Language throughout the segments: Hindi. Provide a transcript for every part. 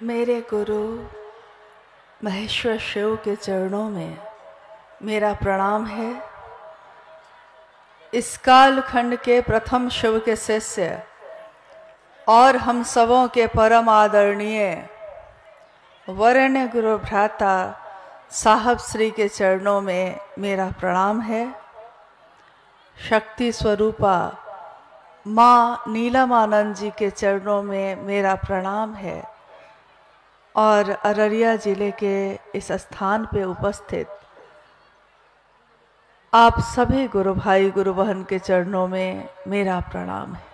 मेरे गुरु महेश्वर शिव के चरणों में मेरा प्रणाम है। इस कालखंड के प्रथम शिव के शिष्य और हम सबों के परम आदरणीय वरेण्य गुरु भ्राता साहब श्री के चरणों में मेरा प्रणाम है। शक्ति स्वरूपा माँ नीलमानंद जी के चरणों में मेरा प्रणाम है और अररिया जिले के इस स्थान पे उपस्थित आप सभी गुरु भाई गुरु बहन के चरणों में मेरा प्रणाम है।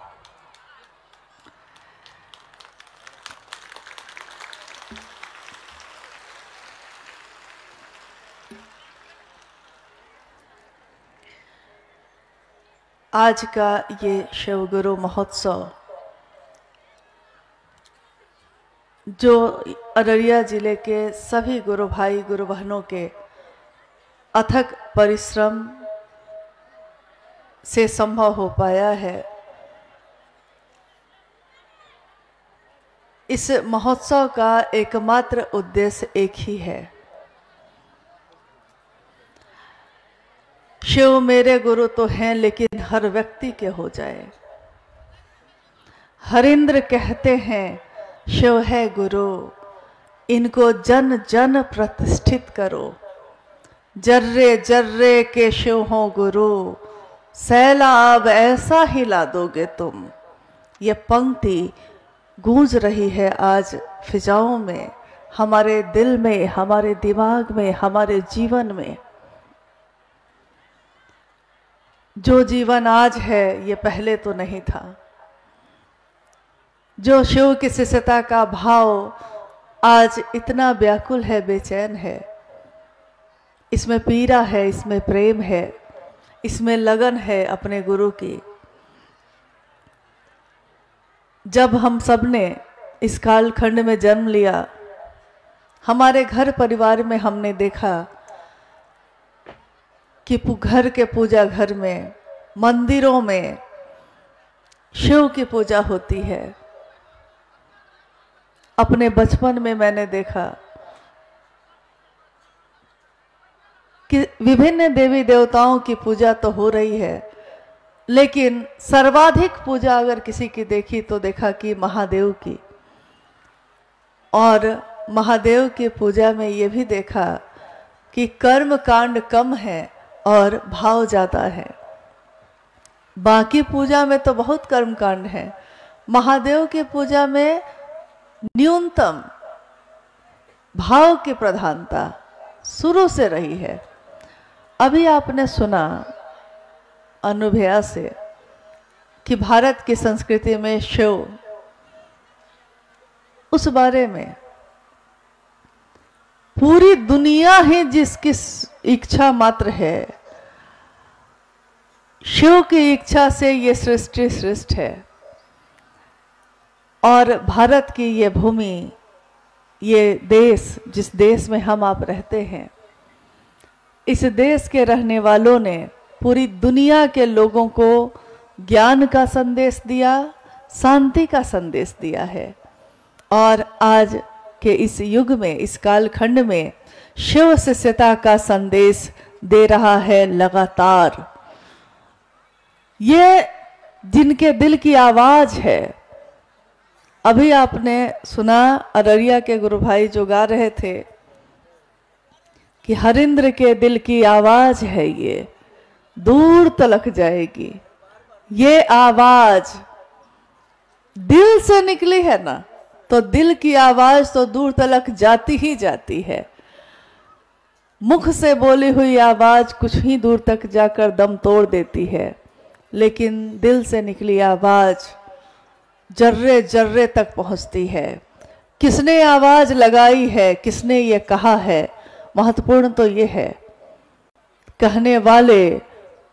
आज का ये शिव गुरु महोत्सव जो अररिया जिले के सभी गुरु भाई गुरु बहनों के अथक परिश्रम से संभव हो पाया है। इस महोत्सव का एकमात्र उद्देश्य एक ही है, शिव मेरे गुरु तो हैं लेकिन हर व्यक्ति के हो जाए। हरिंद्र कहते हैं शिव है गुरु, इनको जन जन प्रतिष्ठित करो। जर्रे जर्रे के शिव हो गुरु, सैलाब ऐसा ही ला दोगे तुम। ये पंक्ति गूंज रही है आज फिजाओं में, हमारे दिल में, हमारे दिमाग में, हमारे जीवन में। जो जीवन आज है ये पहले तो नहीं था। जो शिव की शिष्यता का भाव आज इतना व्याकुल है, बेचैन है, इसमें पीड़ा है, इसमें प्रेम है, इसमें लगन है अपने गुरु की। जब हम सब ने इस कालखंड में जन्म लिया, हमारे घर परिवार में हमने देखा कि घर के पूजा घर में, मंदिरों में शिव की पूजा होती है। अपने बचपन में मैंने देखा कि विभिन्न देवी देवताओं की पूजा तो हो रही है, लेकिन सर्वाधिक पूजा अगर किसी की देखी तो देखा कि महादेव की। और महादेव की पूजा में ये भी देखा कि कर्म कांड कम है और भाव ज़्यादा है। बाकी पूजा में तो बहुत कर्म कांड है, महादेव की पूजा में न्यूनतम भाव की प्रधानता शुरू से रही है। अभी आपने सुना अनुभया से कि भारत की संस्कृति में शिव, उस बारे में पूरी दुनिया ही जिसकी इच्छा मात्र है, शिव की इच्छा से ये सृष्टि सृष्ट है। और भारत की ये भूमि, ये देश, जिस देश में हम आप रहते हैं, इस देश के रहने वालों ने पूरी दुनिया के लोगों को ज्ञान का संदेश दिया, शांति का संदेश दिया है। और आज के इस युग में, इस कालखंड में शिव शिष्यता का संदेश दे रहा है लगातार। ये जिनके दिल की आवाज है। अभी आपने सुना अररिया के गुरु भाई जो गा रहे थे कि हरिंद्र के दिल की आवाज है, ये दूर तलक जाएगी। ये आवाज दिल से निकली है ना, तो दिल की आवाज तो दूर तलक जाती ही जाती है। मुख से बोली हुई आवाज कुछ ही दूर तक जाकर दम तोड़ देती है, लेकिन दिल से निकली आवाज जर्रे जर्रे तक पहुंचती है। किसने आवाज लगाई है, किसने ये कहा है, महत्वपूर्ण तो ये है, कहने वाले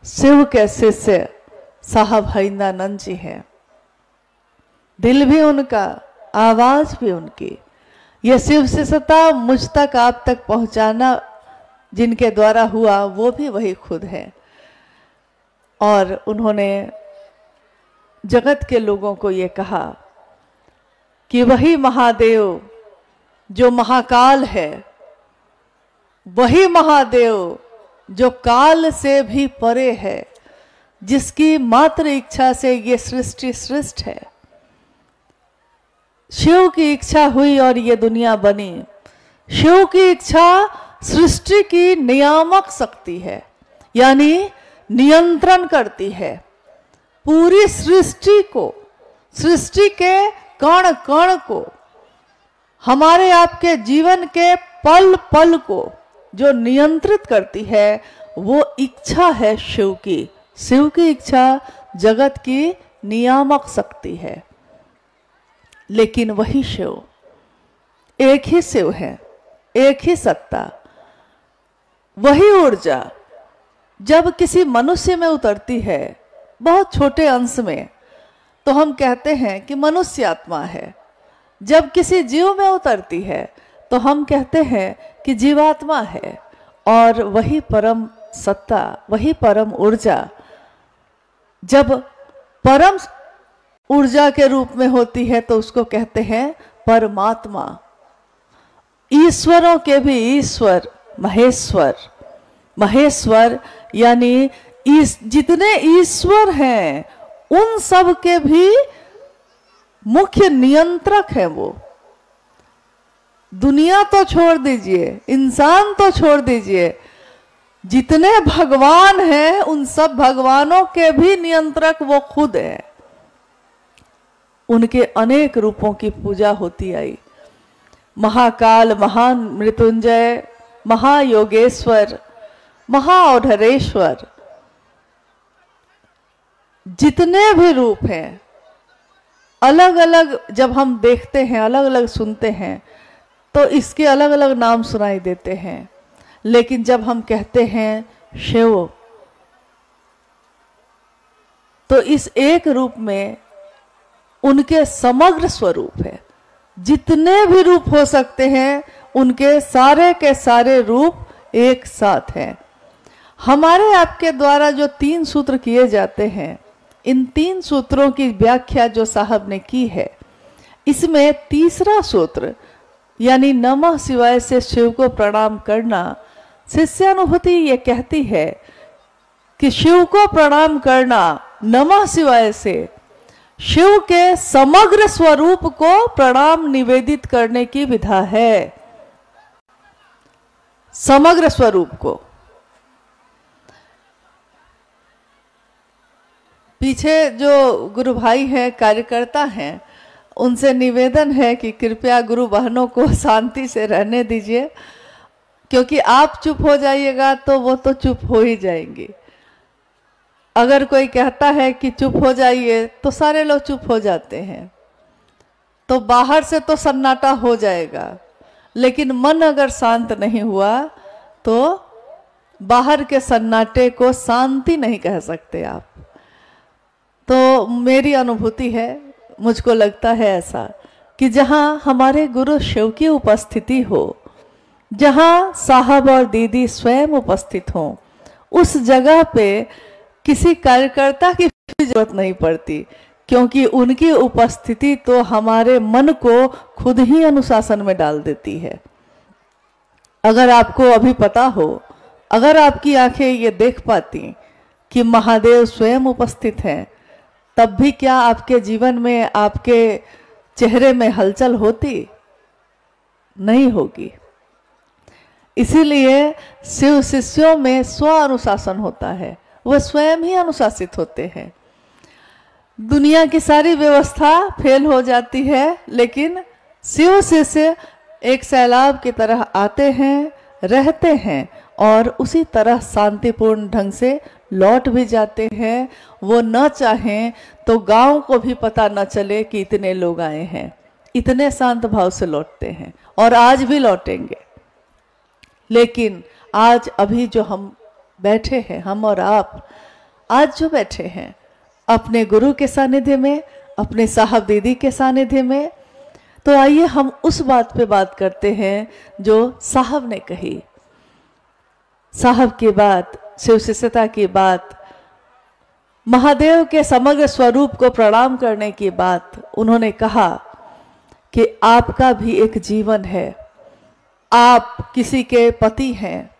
शिव के शिष्य साहब हरिंद्रानंद जी हैं। दिल भी उनका, आवाज भी उनकी। यह शिव शिष्यता मुझ तक, आप तक पहुंचाना जिनके द्वारा हुआ, वो भी वही खुद है। और उन्होंने जगत के लोगों को ये कहा कि वही महादेव जो महाकाल है, वही महादेव जो काल से भी परे है, जिसकी मात्र इच्छा से ये सृष्टि सृष्ट है। शिव की इच्छा हुई और ये दुनिया बनी। शिव की इच्छा सृष्टि की नियामक शक्ति है, यानी नियंत्रण करती है पूरी सृष्टि को, सृष्टि के कण कण को, हमारे आपके जीवन के पल पल को जो नियंत्रित करती है, वो इच्छा है शिव की। शिव की इच्छा जगत की नियामक शक्ति है। लेकिन वही शिव, एक ही शिव है, एक ही सत्ता, वही ऊर्जा जब किसी मनुष्य में उतरती है बहुत छोटे अंश में, तो हम कहते हैं कि मनुष्य आत्मा है। जब किसी जीव में उतरती है तो हम कहते हैं कि जीवात्मा है। और वही परम सत्ता, वही परम ऊर्जा जब परम ऊर्जा के रूप में होती है तो उसको कहते हैं परमात्मा। ईश्वरों के भी ईश्वर महेश्वर, महेश्वर यानी जितने ईश्वर हैं उन सब के भी मुख्य नियंत्रक है वो। दुनिया तो छोड़ दीजिए, इंसान तो छोड़ दीजिए, जितने भगवान हैं उन सब भगवानों के भी नियंत्रक वो खुद है। उनके अनेक रूपों की पूजा होती आई। महाकाल, महान मृत्युंजय, महायोगेश्वर, महाऔढ़रेश्वर, जितने भी रूप हैं, अलग अलग जब हम देखते हैं, अलग अलग सुनते हैं तो इसके अलग अलग नाम सुनाई देते हैं। लेकिन जब हम कहते हैं शिव, तो इस एक रूप में उनके समग्र स्वरूप है। जितने भी रूप हो सकते हैं उनके सारे के सारे रूप एक साथ हैं। हमारे आपके द्वारा जो 3 सूत्र किए जाते हैं, इन 3 सूत्रों की व्याख्या जो साहब ने की है, इसमें तीसरा सूत्र यानी नमः शिवाय से शिव को प्रणाम करना, शिष्यानुभूति ये कहती है कि शिव को प्रणाम करना नमः शिवाय से शिव के समग्र स्वरूप को प्रणाम निवेदित करने की विधा है। समग्र स्वरूप को। पीछे जो गुरु भाई हैं, कार्यकर्ता हैं, उनसे निवेदन है कि कृपया गुरु बहनों को शांति से रहने दीजिए, क्योंकि आप चुप हो जाइएगा तो वो तो चुप हो ही जाएंगी। अगर कोई कहता है कि चुप हो जाइए तो सारे लोग चुप हो जाते हैं, तो बाहर से तो सन्नाटा हो जाएगा, लेकिन मन अगर शांत नहीं हुआ तो बाहर के सन्नाटे को शांति नहीं कह सकते आप। तो मेरी अनुभूति है, मुझको लगता है ऐसा कि जहाँ हमारे गुरु शिव की उपस्थिति हो, जहाँ साहब और दीदी स्वयं उपस्थित हों, उस जगह पे किसी कार्यकर्ता की जरूरत नहीं पड़ती, क्योंकि उनकी उपस्थिति तो हमारे मन को खुद ही अनुशासन में डाल देती है। अगर आपको अभी पता हो, अगर आपकी आंखें ये देख पाती कि महादेव स्वयं उपस्थित हैं, तब भी क्या आपके जीवन में, आपके चेहरे में हलचल होती? नहीं होगी। इसीलिए शिव शिष्यों में स्व अनुशासन होता है, वह स्वयं ही अनुशासित होते हैं। दुनिया की सारी व्यवस्था फेल हो जाती है, लेकिन शिव शिष्य एक सैलाब की तरह आते हैं, रहते हैं और उसी तरह शांतिपूर्ण ढंग से लौट भी जाते हैं। वो न चाहें तो गांव को भी पता न चले कि इतने लोग आए हैं, इतने शांत भाव से लौटते हैं और आज भी लौटेंगे। लेकिन आज अभी जो हम बैठे हैं, हम और आप आज जो बैठे हैं अपने गुरु के सानिध्य में, अपने साहब दीदी के सानिध्य में, तो आइए हम उस बात पे बात करते हैं जो साहब ने कही। साहब की बात, शिव शिष्यता की बात, महादेव के समग्र स्वरूप को प्रणाम करने की बात। उन्होंने कहा कि आपका भी एक जीवन है। आप किसी के पति हैं,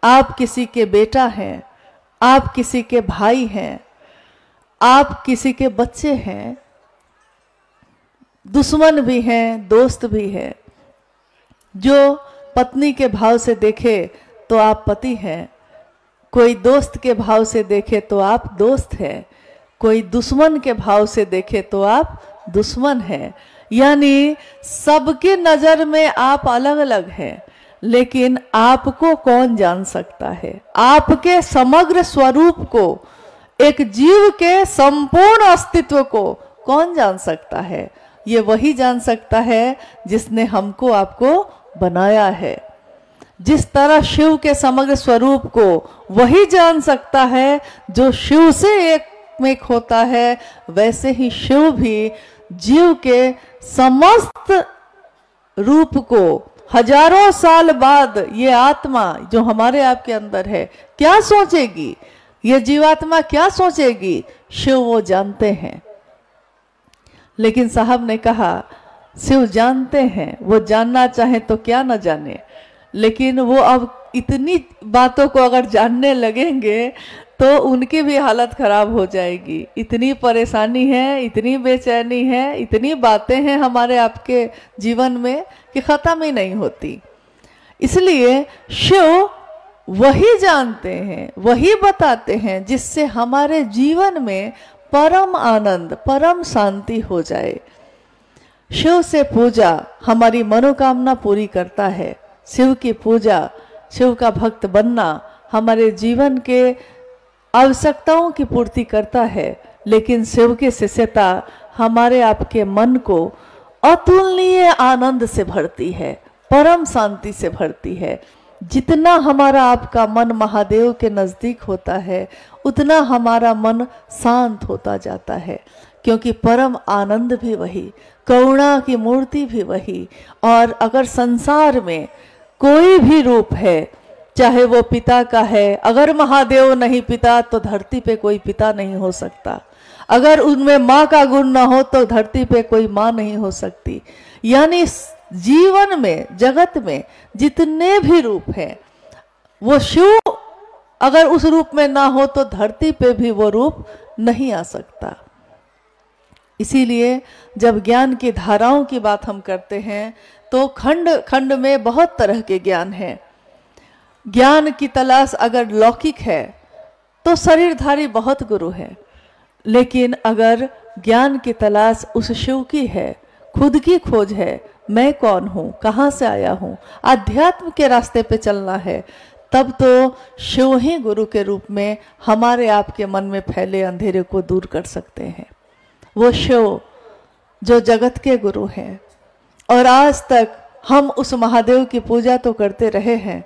आप किसी के बेटा हैं, आप किसी के भाई हैं, आप किसी के बच्चे हैं, दुश्मन भी हैं, दोस्त भी हैं। जो पत्नी के भाव से देखे तो आप पति हैं, कोई दोस्त के भाव से देखे तो आप दोस्त हैं, कोई दुश्मन के भाव से देखे तो आप दुश्मन हैं। यानी सबकी नजर में आप अलग अलग हैं, लेकिन आपको कौन जान सकता है? आपके समग्र स्वरूप को, एक जीव के संपूर्ण अस्तित्व को कौन जान सकता है? ये वही जान सकता है जिसने हमको आपको बनाया है। जिस तरह शिव के समग्र स्वरूप को वही जान सकता है जो शिव से एक होता है, वैसे ही शिव भी जीव के समस्त रूप को हजारों साल बाद ये आत्मा जो हमारे आपके अंदर है क्या सोचेगी, ये जीवात्मा क्या सोचेगी, शिव वो जानते हैं। लेकिन साहब ने कहा शिव जानते हैं, वो जानना चाहे तो क्या न जाने, लेकिन वो अब इतनी बातों को अगर जानने लगेंगे तो उनकी भी हालत खराब हो जाएगी। इतनी परेशानी है, इतनी बेचैनी है, इतनी बातें हैं हमारे आपके जीवन में कि खत्म ही नहीं होती। इसलिए शिव वही जानते हैं, वही बताते हैं जिससे हमारे जीवन में परम आनंद, परम शांति हो जाए। शिव से पूजा हमारी मनोकामना पूरी करता है। शिव की पूजा, शिव का भक्त बनना हमारे जीवन के आवश्यकताओं की पूर्ति करता है। लेकिन शिव की शिष्यता हमारे आपके मन को अतुलनीय आनंद से भरती है, परम शांति से भरती है। जितना हमारा आपका मन महादेव के नजदीक होता है, उतना हमारा मन शांत होता जाता है, क्योंकि परम आनंद भी वही, करुणा की मूर्ति भी वही। और अगर संसार में कोई भी रूप है, चाहे वो पिता का है, अगर महादेव नहीं पिता तो धरती पे कोई पिता नहीं हो सकता। अगर उनमें माँ का गुण ना हो तो धरती पे कोई माँ नहीं हो सकती। यानी जीवन में, जगत में जितने भी रूप हैं, वो शिव अगर उस रूप में ना हो तो धरती पे भी वो रूप नहीं आ सकता। इसीलिए जब ज्ञान की धाराओं की बात हम करते हैं तो खंड खंड में बहुत तरह के ज्ञान हैं। ज्ञान की तलाश अगर लौकिक है तो शरीरधारी बहुत गुरु है, लेकिन अगर ज्ञान की तलाश उस शिव की है, खुद की खोज है, मैं कौन हूँ, कहाँ से आया हूँ, आध्यात्म के रास्ते पे चलना है, तब तो शिव ही गुरु के रूप में हमारे आपके मन में फैले अंधेरे को दूर कर सकते हैं। वो शिव जो जगत के गुरु हैं, और आज तक हम उस महादेव की पूजा तो करते रहे हैं,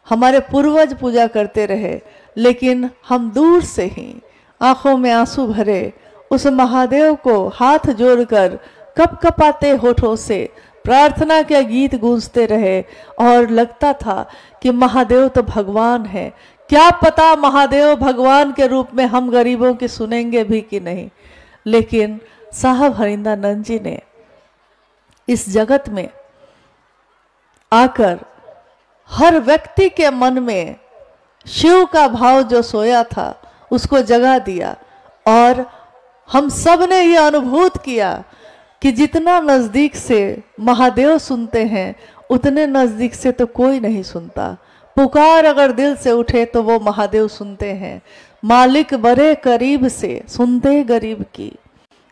हमारे पूर्वज पूजा करते रहे, लेकिन हम दूर से ही आंखों में आंसू भरे उस महादेव को हाथ जोड़कर कपकपाते होठों से प्रार्थना के गीत गूंजते रहे। और लगता था कि महादेव तो भगवान है, क्या पता महादेव भगवान के रूप में हम गरीबों की सुनेंगे भी कि नहीं। लेकिन साहब हरिंद्रानंद जी ने इस जगत में आकर हर व्यक्ति के मन में शिव का भाव जो सोया था उसको जगा दिया, और हम सब ने ये अनुभूत किया कि जितना नजदीक से महादेव सुनते हैं, उतने नजदीक से तो कोई नहीं सुनता। पुकार अगर दिल से उठे तो वो महादेव सुनते हैं। मालिक बड़े करीब से सुनते गरीब की,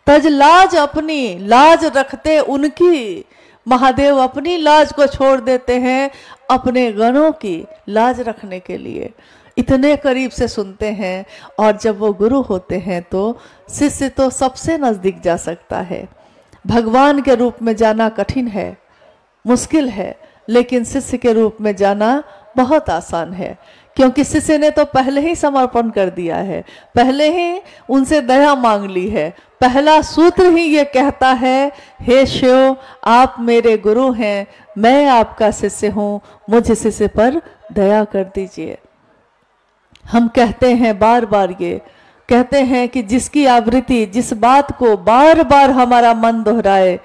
तज लाज अपनी, लाज रखते उनकी। महादेव अपनी लाज को छोड़ देते हैं अपने गणों की लाज रखने के लिए। इतने करीब से सुनते हैं। और जब वो गुरु होते हैं तो शिष्य तो सबसे नजदीक जा सकता है। भगवान के रूप में जाना कठिन है, मुश्किल है, लेकिन शिष्य के रूप में जाना बहुत आसान है, क्योंकि शिष्य ने तो पहले ही समर्पण कर दिया है, पहले ही उनसे दया मांग ली है। पहला सूत्र ही ये कहता है, हे शिव आप मेरे गुरु हैं, मैं आपका शिष्य हूँ, मुझ शिष्य पर दया कर दीजिए। हम कहते हैं बार बार, ये कहते हैं कि जिसकी आवृत्ति, जिस बात को बार बार हमारा मन दोहराए,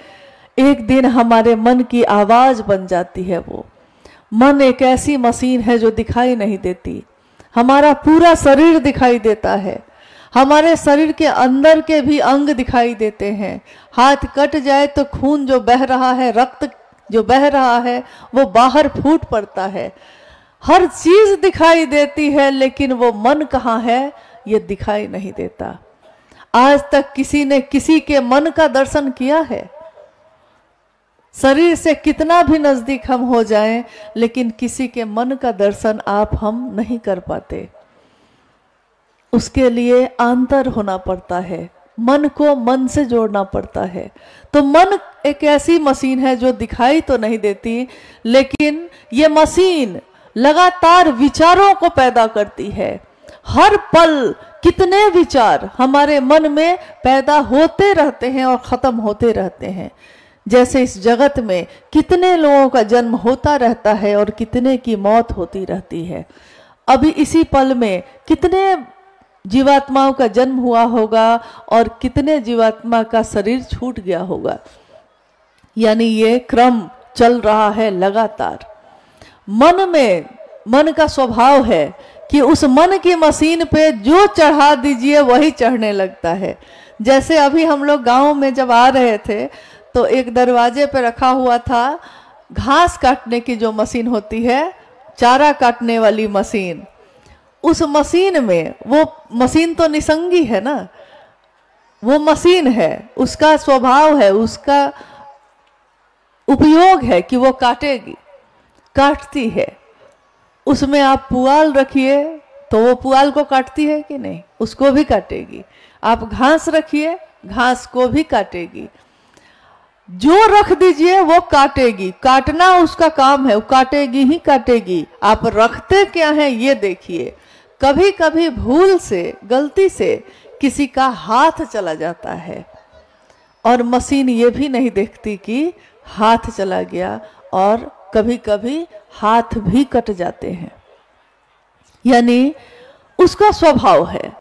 एक दिन हमारे मन की आवाज बन जाती है। वो मन एक ऐसी मशीन है जो दिखाई नहीं देती। हमारा पूरा शरीर दिखाई देता है, हमारे शरीर के अंदर के भी अंग दिखाई देते हैं। हाथ कट जाए तो खून जो बह रहा है, रक्त जो बह रहा है, वो बाहर फूट पड़ता है। हर चीज दिखाई देती है, लेकिन वो मन कहाँ है ये दिखाई नहीं देता। आज तक किसी ने किसी के मन का दर्शन किया है? शरीर से कितना भी नजदीक हम हो जाएं, लेकिन किसी के मन का दर्शन हम नहीं कर पाते। उसके लिए अंतर होना पड़ता है, मन को मन से जोड़ना पड़ता है। तो मन एक ऐसी मशीन है जो दिखाई तो नहीं देती, लेकिन ये मशीन लगातार विचारों को पैदा करती है। हर पल कितने विचार हमारे मन में पैदा होते रहते हैं और खत्म होते रहते हैं। जैसे इस जगत में कितने लोगों का जन्म होता रहता है और कितने की मौत होती रहती है। अभी इसी पल में कितने जीवात्माओं का जन्म हुआ होगा और कितने जीवात्मा का शरीर छूट गया होगा। यानी ये क्रम चल रहा है लगातार। मन का स्वभाव है कि उस मन की मशीन पे जो चढ़ा दीजिए वही चढ़ने लगता है। जैसे अभी हम लोग गांव में जब आ रहे थे तो एक दरवाजे पे रखा हुआ था घास काटने की जो मशीन होती है, चारा काटने वाली मशीन। उस मशीन में, वो मशीन तो निसंगी है ना, वो मशीन है, उसका स्वभाव है, उसका उपयोग है कि वो काटेगी, काटती है। उसमें आप पुआल रखिए तो वो पुआल को काटती है कि नहीं? उसको भी काटेगी। आप घास रखिए, घास को भी काटेगी। जो रख दीजिए वो काटेगी, काटना उसका काम है, वो काटेगी ही काटेगी। आप रखते क्या हैं ये देखिए। कभी कभी भूल से, गलती से किसी का हाथ चला जाता है और मशीन ये भी नहीं देखती कि हाथ चला गया, और कभी कभी हाथ भी कट जाते हैं। यानी उसका स्वभाव है।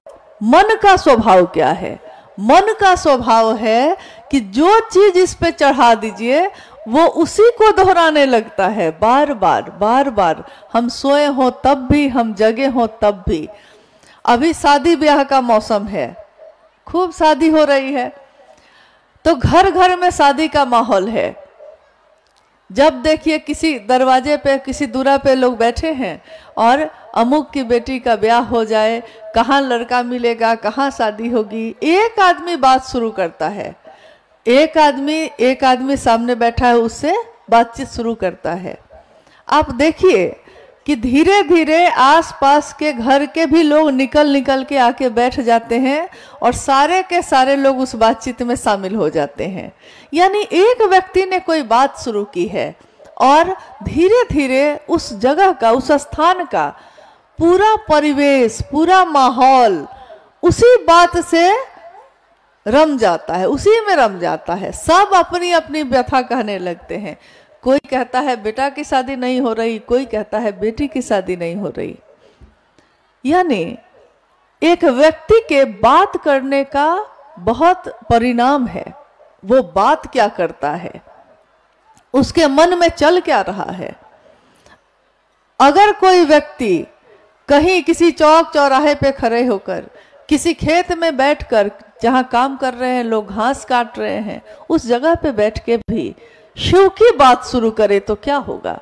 मन का स्वभाव क्या है? मन का स्वभाव है कि जो चीज इस पे चढ़ा दीजिए वो उसी को दोहराने लगता है, बार बार बार बार। हम सोए हो तब भी, हम जगे हो तब भी। अभी शादी ब्याह का मौसम है, खूब शादी हो रही है, तो घर घर में शादी का माहौल है। जब देखिए किसी दरवाजे पे, किसी दूरा पे लोग बैठे हैं और अमुक की बेटी का ब्याह हो जाए, कहाँ लड़का मिलेगा, कहाँ शादी होगी, एक आदमी बात शुरू करता है। एक आदमी सामने बैठा है, उससे बातचीत शुरू करता है। आप देखिए कि धीरे धीरे आसपास के घर के भी लोग निकल के आके बैठ जाते हैं और सारे के सारे लोग उस बातचीत में शामिल हो जाते हैं। यानी एक व्यक्ति ने कोई बात शुरू की है और धीरे धीरे उस जगह का, उस स्थान का पूरा परिवेश, पूरा माहौल उसी बात से रम जाता है, उसी में रम जाता है। सब अपनी अपनी व्यथा कहने लगते हैं। कोई कहता है बेटा की शादी नहीं हो रही, कोई कहता है बेटी की शादी नहीं हो रही। यानी एक व्यक्ति के बात करने का बहुत परिणाम है। वो बात क्या करता है, उसके मन में चल क्या रहा है। अगर कोई व्यक्ति कहीं किसी चौक चौराहे पे खड़े होकर, किसी खेत में बैठकर, जहां काम कर रहे हैं लोग, घास काट रहे हैं, उस जगह पे बैठ के भी शिव की बात शुरू करे तो क्या होगा?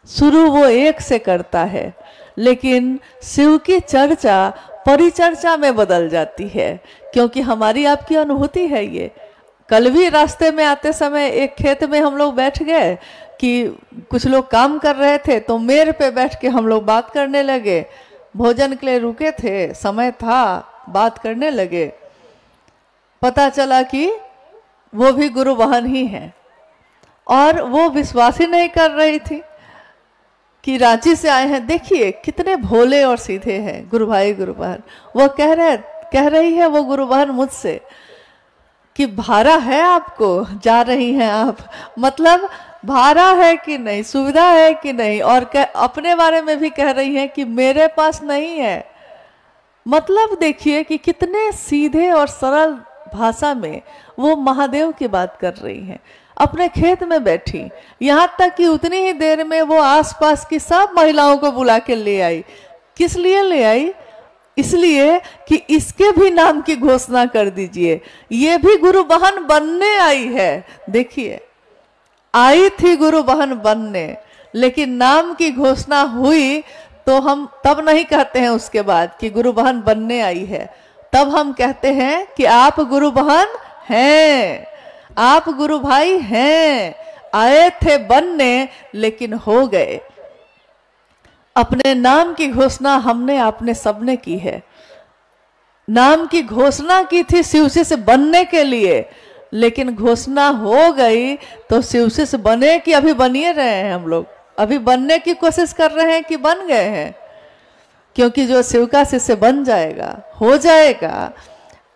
शुरू वो एक से करता है, लेकिन शिव की चर्चा परिचर्चा में बदल जाती है, क्योंकि हमारी आपकी अनुभूति है ये। कल भी रास्ते में आते समय एक खेत में हम लोग बैठ गए कि कुछ लोग काम कर रहे थे, तो मेड़ पे बैठ के हम लोग बात करने लगे। भोजन के लिए रुके थे, समय था, बात करने लगे। पता चला कि वो भी गुरु बहन ही है, और वो विश्वास ही नहीं कर रही थी कि रांची से आए हैं। देखिए कितने भोले और सीधे हैं गुरु भाई, गुरु बहन। वो कह रही है वो गुरु बहन मुझसे कि भाड़ा है आपको, जा रही हैं आप, मतलब भाड़ा है कि नहीं, सुविधा है कि नहीं, और अपने बारे में भी कह रही हैं कि मेरे पास नहीं है। मतलब देखिए कि कितने सीधे और सरल भाषा में वो महादेव की बात कर रही हैं। अपने खेत में बैठी, यहाँ तक कि उतनी ही देर में वो आसपास की सब महिलाओं को बुला के ले आई। किस लिए ले आई? इसलिए कि इसके भी नाम की घोषणा कर दीजिए, ये भी गुरु बहन बनने आई है। देखिए, आई थी गुरु बहन बनने, लेकिन नाम की घोषणा हुई तो हम तब नहीं कहते हैं उसके बाद कि गुरु बहन बनने आई है, तब हम कहते हैं कि आप गुरु बहन हैं, आप गुरु भाई हैं, आए थे बनने लेकिन हो गए। अपने नाम की घोषणा हमने आपने सबने की है। नाम की घोषणा की थी शिवजी से बनने के लिए, लेकिन घोषणा हो गई तो शिवजी से बने कि अभी बनिए रहे हैं हम लोग, अभी बनने की कोशिश कर रहे हैं कि बन गए हैं? क्योंकि जो शिव का शिष्य बन जाएगा, हो जाएगा,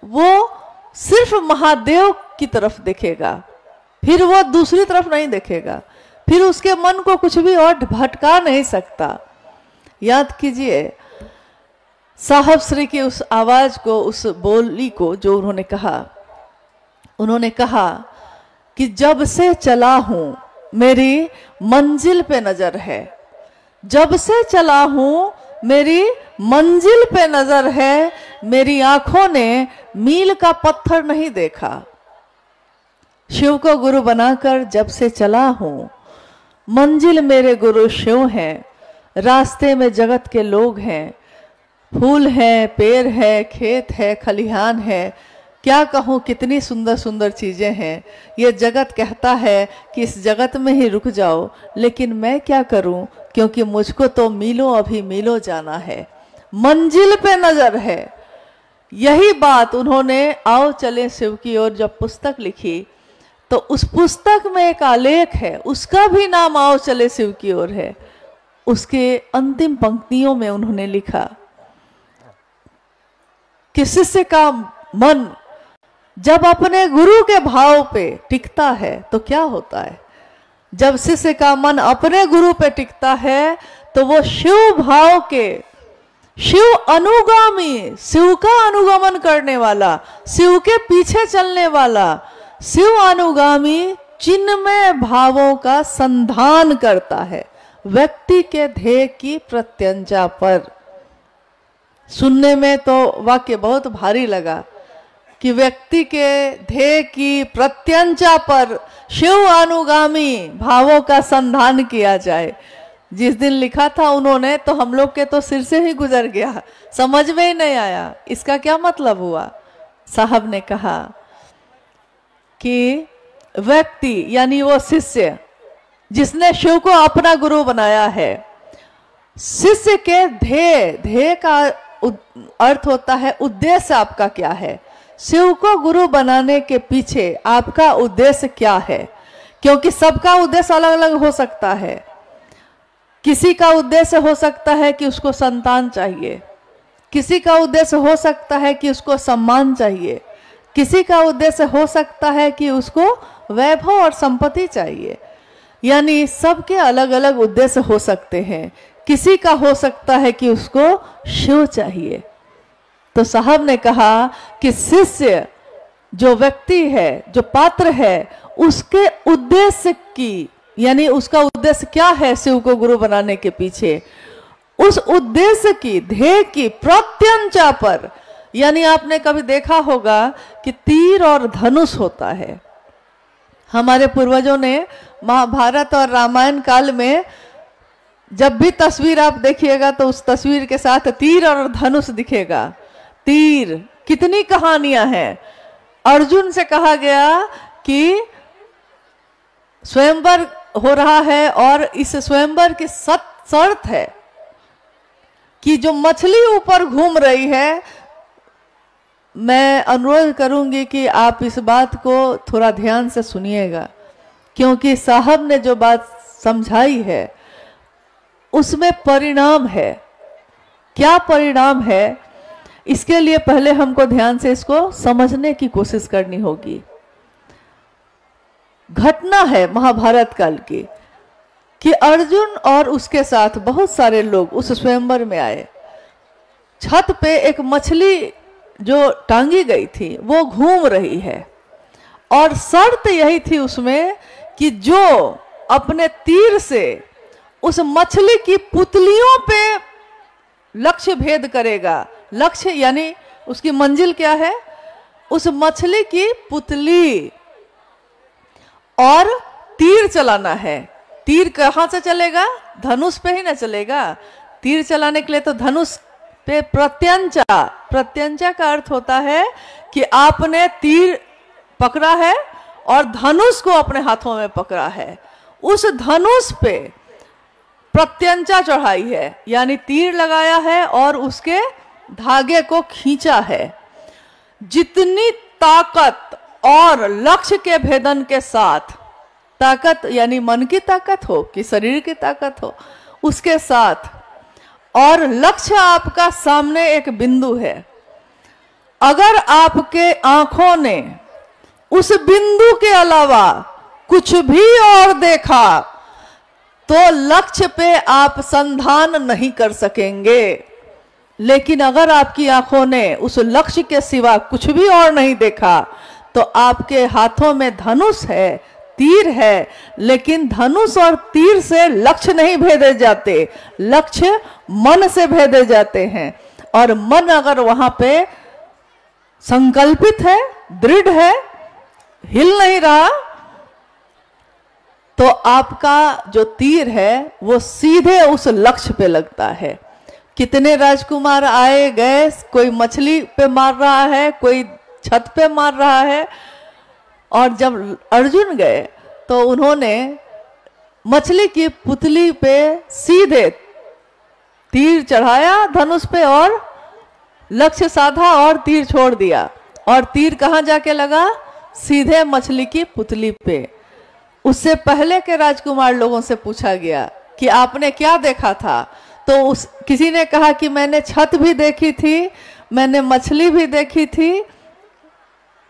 वो सिर्फ महादेव की तरफ देखेगा, फिर वो दूसरी तरफ नहीं देखेगा, फिर उसके मन को कुछ भी और भटका नहीं सकता। याद कीजिए साहब श्री की उस आवाज को, उस बोली को जो उन्होंने कहा कि जब से चला हूं मेरी मंजिल पे नजर है, जब से चला हूं मेरी मंजिल पे नजर है, मेरी आंखों ने मील का पत्थर नहीं देखा। शिव को गुरु बनाकर जब से चला हूं, मंजिल मेरे गुरु शिव हैं, रास्ते में जगत के लोग हैं, फूल है, पेड़ है, खेत है, खलिहान है, क्या कहूँ कितनी सुंदर सुंदर चीजें हैं। ये जगत कहता है कि इस जगत में ही रुक जाओ, लेकिन मैं क्या करूं, क्योंकि मुझको तो मीलों अभी मीलों जाना है, मंजिल पे नजर है। यही बात उन्होंने आओ चले शिव की ओर जब पुस्तक लिखी, तो उस पुस्तक में एक आलेख है, उसका भी नाम आओ चले शिव की ओर है। उसके अंतिम पंक्तियों में उन्होंने लिखा कि शिष्य का मन जब अपने गुरु के भाव पे टिकता है तो क्या होता है? जब शिष्य का मन अपने गुरु पे टिकता है तो वो शिव भाव के, शिव अनुगामी, शिव का अनुगमन करने वाला, शिव के पीछे चलने वाला, शिव अनुगामी चिन्मय भावों का संधान करता है व्यक्ति के ध्येय की प्रत्यंचा पर। सुनने में तो वाक्य बहुत भारी लगा कि व्यक्ति के ध्येय की प्रत्यंचा पर शिव अनुगामी भावों का संधान किया जाए। जिस दिन लिखा था उन्होंने तो हम लोग के तो सिर से ही गुजर गया, समझ में ही नहीं आया इसका क्या मतलब हुआ। साहब ने कहा कि व्यक्ति यानी वो शिष्य जिसने शिव को अपना गुरु बनाया है, शिष्य के ध्येय का अर्थ होता है उद्देश्य आपका क्या है। शिव को गुरु बनाने के पीछे आपका उद्देश्य क्या है? क्योंकि सबका उद्देश्य अलग अलग हो सकता है। किसी का उद्देश्य हो सकता है कि उसको संतान चाहिए, किसी का उद्देश्य हो सकता है कि उसको सम्मान चाहिए, किसी का उद्देश्य हो सकता है कि उसको वैभव और संपत्ति चाहिए। यानी सबके अलग अलग उद्देश्य हो सकते हैं। किसी का हो सकता है कि उसको शिव चाहिए। तो साहब ने कहा कि शिष्य जो व्यक्ति है, जो पात्र है, उसके उद्देश्य की, यानी उसका उद्देश्य क्या है शिव को गुरु बनाने के पीछे, उस उद्देश्य की, ध्येय की प्रत्यंचा पर, यानी आपने कभी देखा होगा कि तीर और धनुष होता है। हमारे पूर्वजों ने महाभारत और रामायण काल में जब भी तस्वीर आप देखिएगा तो उस तस्वीर के साथ तीर और धनुष दिखेगा। तीर, कितनी कहानियां हैं। अर्जुन से कहा गया कि स्वयंवर हो रहा है और इस स्वयंवर की शर्त है कि जो मछली ऊपर घूम रही है, मैं अनुरोध करूंगी कि आप इस बात को थोड़ा ध्यान से सुनिएगा, क्योंकि साहब ने जो बात समझाई है उसमें परिणाम है। क्या परिणाम है, इसके लिए पहले हमको ध्यान से इसको समझने की कोशिश करनी होगी। घटना है महाभारत काल की कि अर्जुन और उसके साथ बहुत सारे लोग उस स्वयंवर में आए। छत पे एक मछली जो टांगी गई थी वो घूम रही है और शर्त यही थी उसमें कि जो अपने तीर से उस मछली की पुतलियों पे लक्ष्य भेद करेगा, लक्ष्य यानी उसकी मंजिल क्या है, उस मछली की पुतली, और तीर चलाना है। तीर कहां से चलेगा, धनुष पे ही ना चलेगा। तीर चलाने के लिए तो धनुष पे प्रत्यंचा, प्रत्यंचा का अर्थ होता है कि आपने तीर पकड़ा है और धनुष को अपने हाथों में पकड़ा है, उस धनुष पे प्रत्यंचा चढ़ाई है, यानी तीर लगाया है और उसके धागे को खींचा है। जितनी ताकत और लक्ष्य के भेदन के साथ, ताकत यानी मन की ताकत हो कि शरीर की ताकत हो, उसके साथ, और लक्ष्य आपका सामने एक बिंदु है। अगर आपके आंखों ने उस बिंदु के अलावा कुछ भी और देखा तो लक्ष्य पे आप संधान नहीं कर सकेंगे। लेकिन अगर आपकी आंखों ने उस लक्ष्य के सिवा कुछ भी और नहीं देखा तो आपके हाथों में धनुष है, तीर है, लेकिन धनुष और तीर से लक्ष्य नहीं भेदे जाते, लक्ष्य मन से भेदे जाते हैं। और मन अगर वहां पे संकल्पित है, दृढ़ है, हिल नहीं रहा, तो आपका जो तीर है वो सीधे उस लक्ष्य पे लगता है। कितने राजकुमार आए गए, कोई मछली पे मार रहा है, कोई छत पे मार रहा है, और जब अर्जुन गए तो उन्होंने मछली की पुतली पे सीधे तीर चढ़ाया धनुष पे और लक्ष्य साधा और तीर छोड़ दिया, और तीर कहां जाके लगा, सीधे मछली की पुतली पे। उससे पहले के राजकुमार लोगों से पूछा गया कि आपने क्या देखा था, तो किसी ने कहा कि मैंने छत भी देखी थी, मैंने मछली भी देखी थी,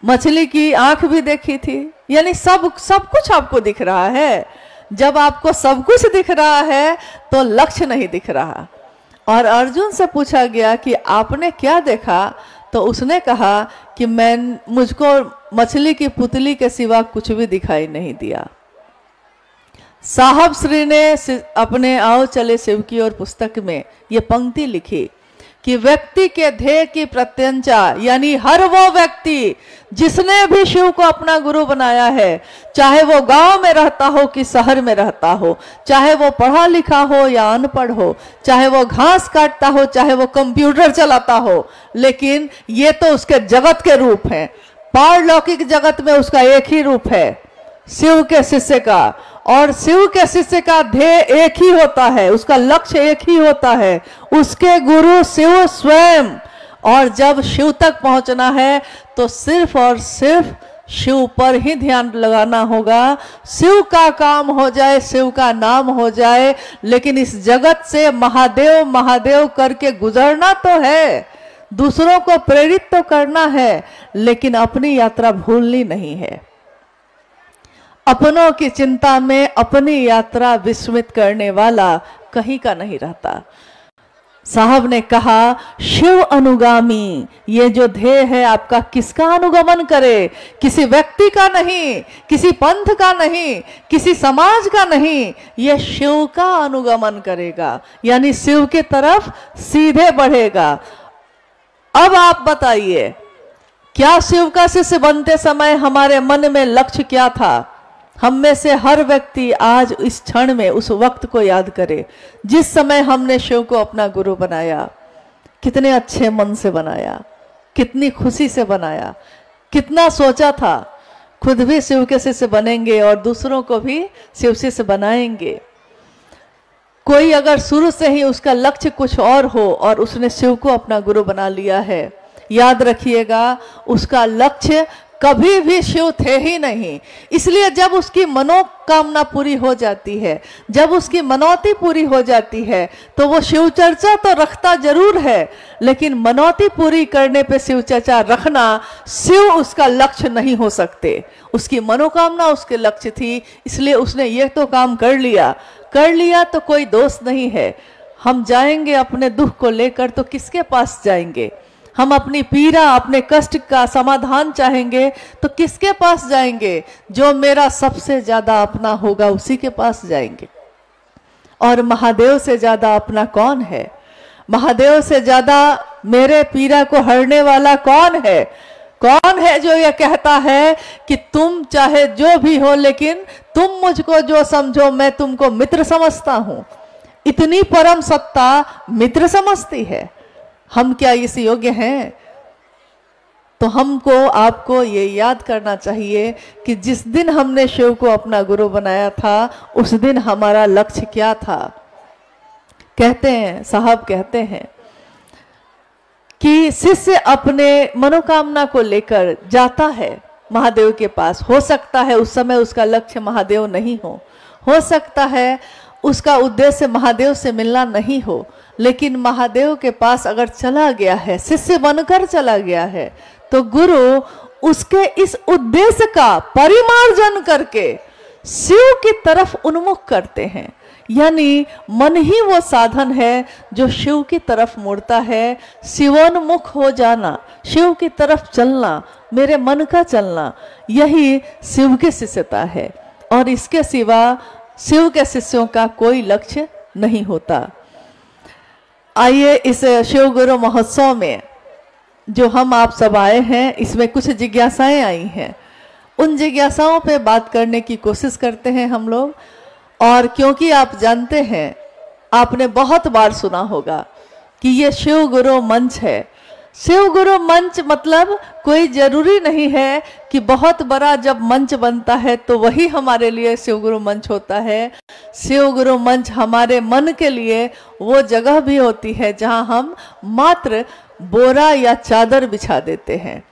मछली की आंख भी देखी थी, यानी सब कुछ आपको दिख रहा है। जब आपको सब कुछ दिख रहा है तो लक्ष्य नहीं दिख रहा। और अर्जुन से पूछा गया कि आपने क्या देखा, तो उसने कहा कि मुझको मछली की पुतली के सिवा कुछ भी दिखाई नहीं दिया। साहब श्री ने अपने आओ चले शिव की ओर पुस्तक में ये पंक्ति लिखी कि व्यक्ति के ध्येय की प्रत्यंचा, यानी हर वो व्यक्ति जिसने भी शिव को अपना गुरु बनाया है, चाहे वो गांव में रहता हो कि शहर में रहता हो, चाहे वो पढ़ा लिखा हो या अनपढ़ हो, चाहे वो घास काटता हो, चाहे वो कंप्यूटर चलाता हो, लेकिन ये तो उसके जगत के रूप हैं। पारलौकिक जगत में उसका एक ही रूप है, शिव के शिष्य का, और शिव के शिष्य का ध्येय एक ही होता है, उसका लक्ष्य एक ही होता है, उसके गुरु शिव स्वयं। और जब शिव तक पहुंचना है तो सिर्फ और सिर्फ शिव पर ही ध्यान लगाना होगा, शिव का काम हो जाए, शिव का नाम हो जाए, लेकिन इस जगत से महादेव महादेव करके गुजरना तो है, दूसरों को प्रेरित तो करना है, लेकिन अपनी यात्रा भूलनी नहीं है। अपनों की चिंता में अपनी यात्रा विस्मृत करने वाला कहीं का नहीं रहता। साहब ने कहा शिव अनुगामी, ये जो ध्येय है आपका, किसका अनुगमन करे, किसी व्यक्ति का नहीं, किसी पंथ का नहीं, किसी समाज का नहीं, ये शिव का अनुगमन करेगा, यानी शिव की तरफ सीधे बढ़ेगा। अब आप बताइए, क्या शिव का शिष्य बनते समय हमारे मन में लक्ष्य क्या था? हम में से हर व्यक्ति आज इस क्षण में उस वक्त को याद करे जिस समय हमने शिव को अपना गुरु बनाया। कितने अच्छे मन से बनाया, कितनी खुशी से बनाया, कितना सोचा था खुद भी शिव के शिष्य बनेंगे और दूसरों को भी शिव शिष्य बनाएंगे। कोई अगर शुरू से ही उसका लक्ष्य कुछ और हो और उसने शिव को अपना गुरु बना लिया है, याद रखिएगा उसका लक्ष्य कभी भी शिव थे ही नहीं। इसलिए जब उसकी मनोकामना पूरी हो जाती है, जब उसकी मनौती पूरी हो जाती है, तो वो शिव चर्चा तो रखता जरूर है, लेकिन मनौती पूरी करने पे शिव चर्चा रखना, शिव उसका लक्ष्य नहीं हो सकते। उसकी मनोकामना उसके लक्ष्य थी, इसलिए उसने ये तो काम कर लिया तो कोई दोष नहीं है। हम जाएंगे अपने दुख को लेकर तो किसके पास जाएंगे? हम अपनी पीड़ा, अपने कष्ट का समाधान चाहेंगे तो किसके पास जाएंगे? जो मेरा सबसे ज्यादा अपना होगा उसी के पास जाएंगे। और महादेव से ज्यादा अपना कौन है? महादेव से ज्यादा मेरे पीड़ा को हरने वाला कौन है? कौन है जो ये कहता है कि तुम चाहे जो भी हो लेकिन तुम मुझको जो समझो मैं तुमको मित्र समझता हूं। इतनी परम सत्ता मित्र समझती है। हम क्या इस योग्य हैं? तो हमको आपको ये याद करना चाहिए कि जिस दिन हमने शिव को अपना गुरु बनाया था उस दिन हमारा लक्ष्य क्या था। कहते हैं, साहब कहते हैं कि शिष्य अपने मनोकामना को लेकर जाता है महादेव के पास। हो सकता है उस समय उसका लक्ष्य महादेव नहीं हो सकता है उसका उद्देश्य महादेव से मिलना नहीं हो, लेकिन महादेव के पास अगर चला गया है, शिष्य बनकर चला गया है, तो गुरु उसके इस उद्देश्य का परिमार्जन करके शिव की तरफ उन्मुख करते हैं। यानी मन ही वो साधन है जो शिव की तरफ मुड़ता है। शिवोन्मुख हो जाना, शिव की तरफ चलना, मेरे मन का चलना, यही शिव की शिष्यता है। और इसके सिवा शिव के शिष्यों का कोई लक्ष्य नहीं होता। आइए इस शिव गुरु महोत्सव में जो हम आप सब आए हैं, इसमें कुछ जिज्ञासाएं आई हैं। उन जिज्ञासाओं पे बात करने की कोशिश करते हैं हम लोग। और क्योंकि आप जानते हैं, आपने बहुत बार सुना होगा कि ये शिव गुरु मंच है। शिव गुरु मंच मतलब कोई जरूरी नहीं है कि बहुत बड़ा जब मंच बनता है तो वही हमारे लिए शिव गुरु मंच होता है। शिव गुरु मंच हमारे मन के लिए वो जगह भी होती है जहां हम मात्र बोरा या चादर बिछा देते हैं।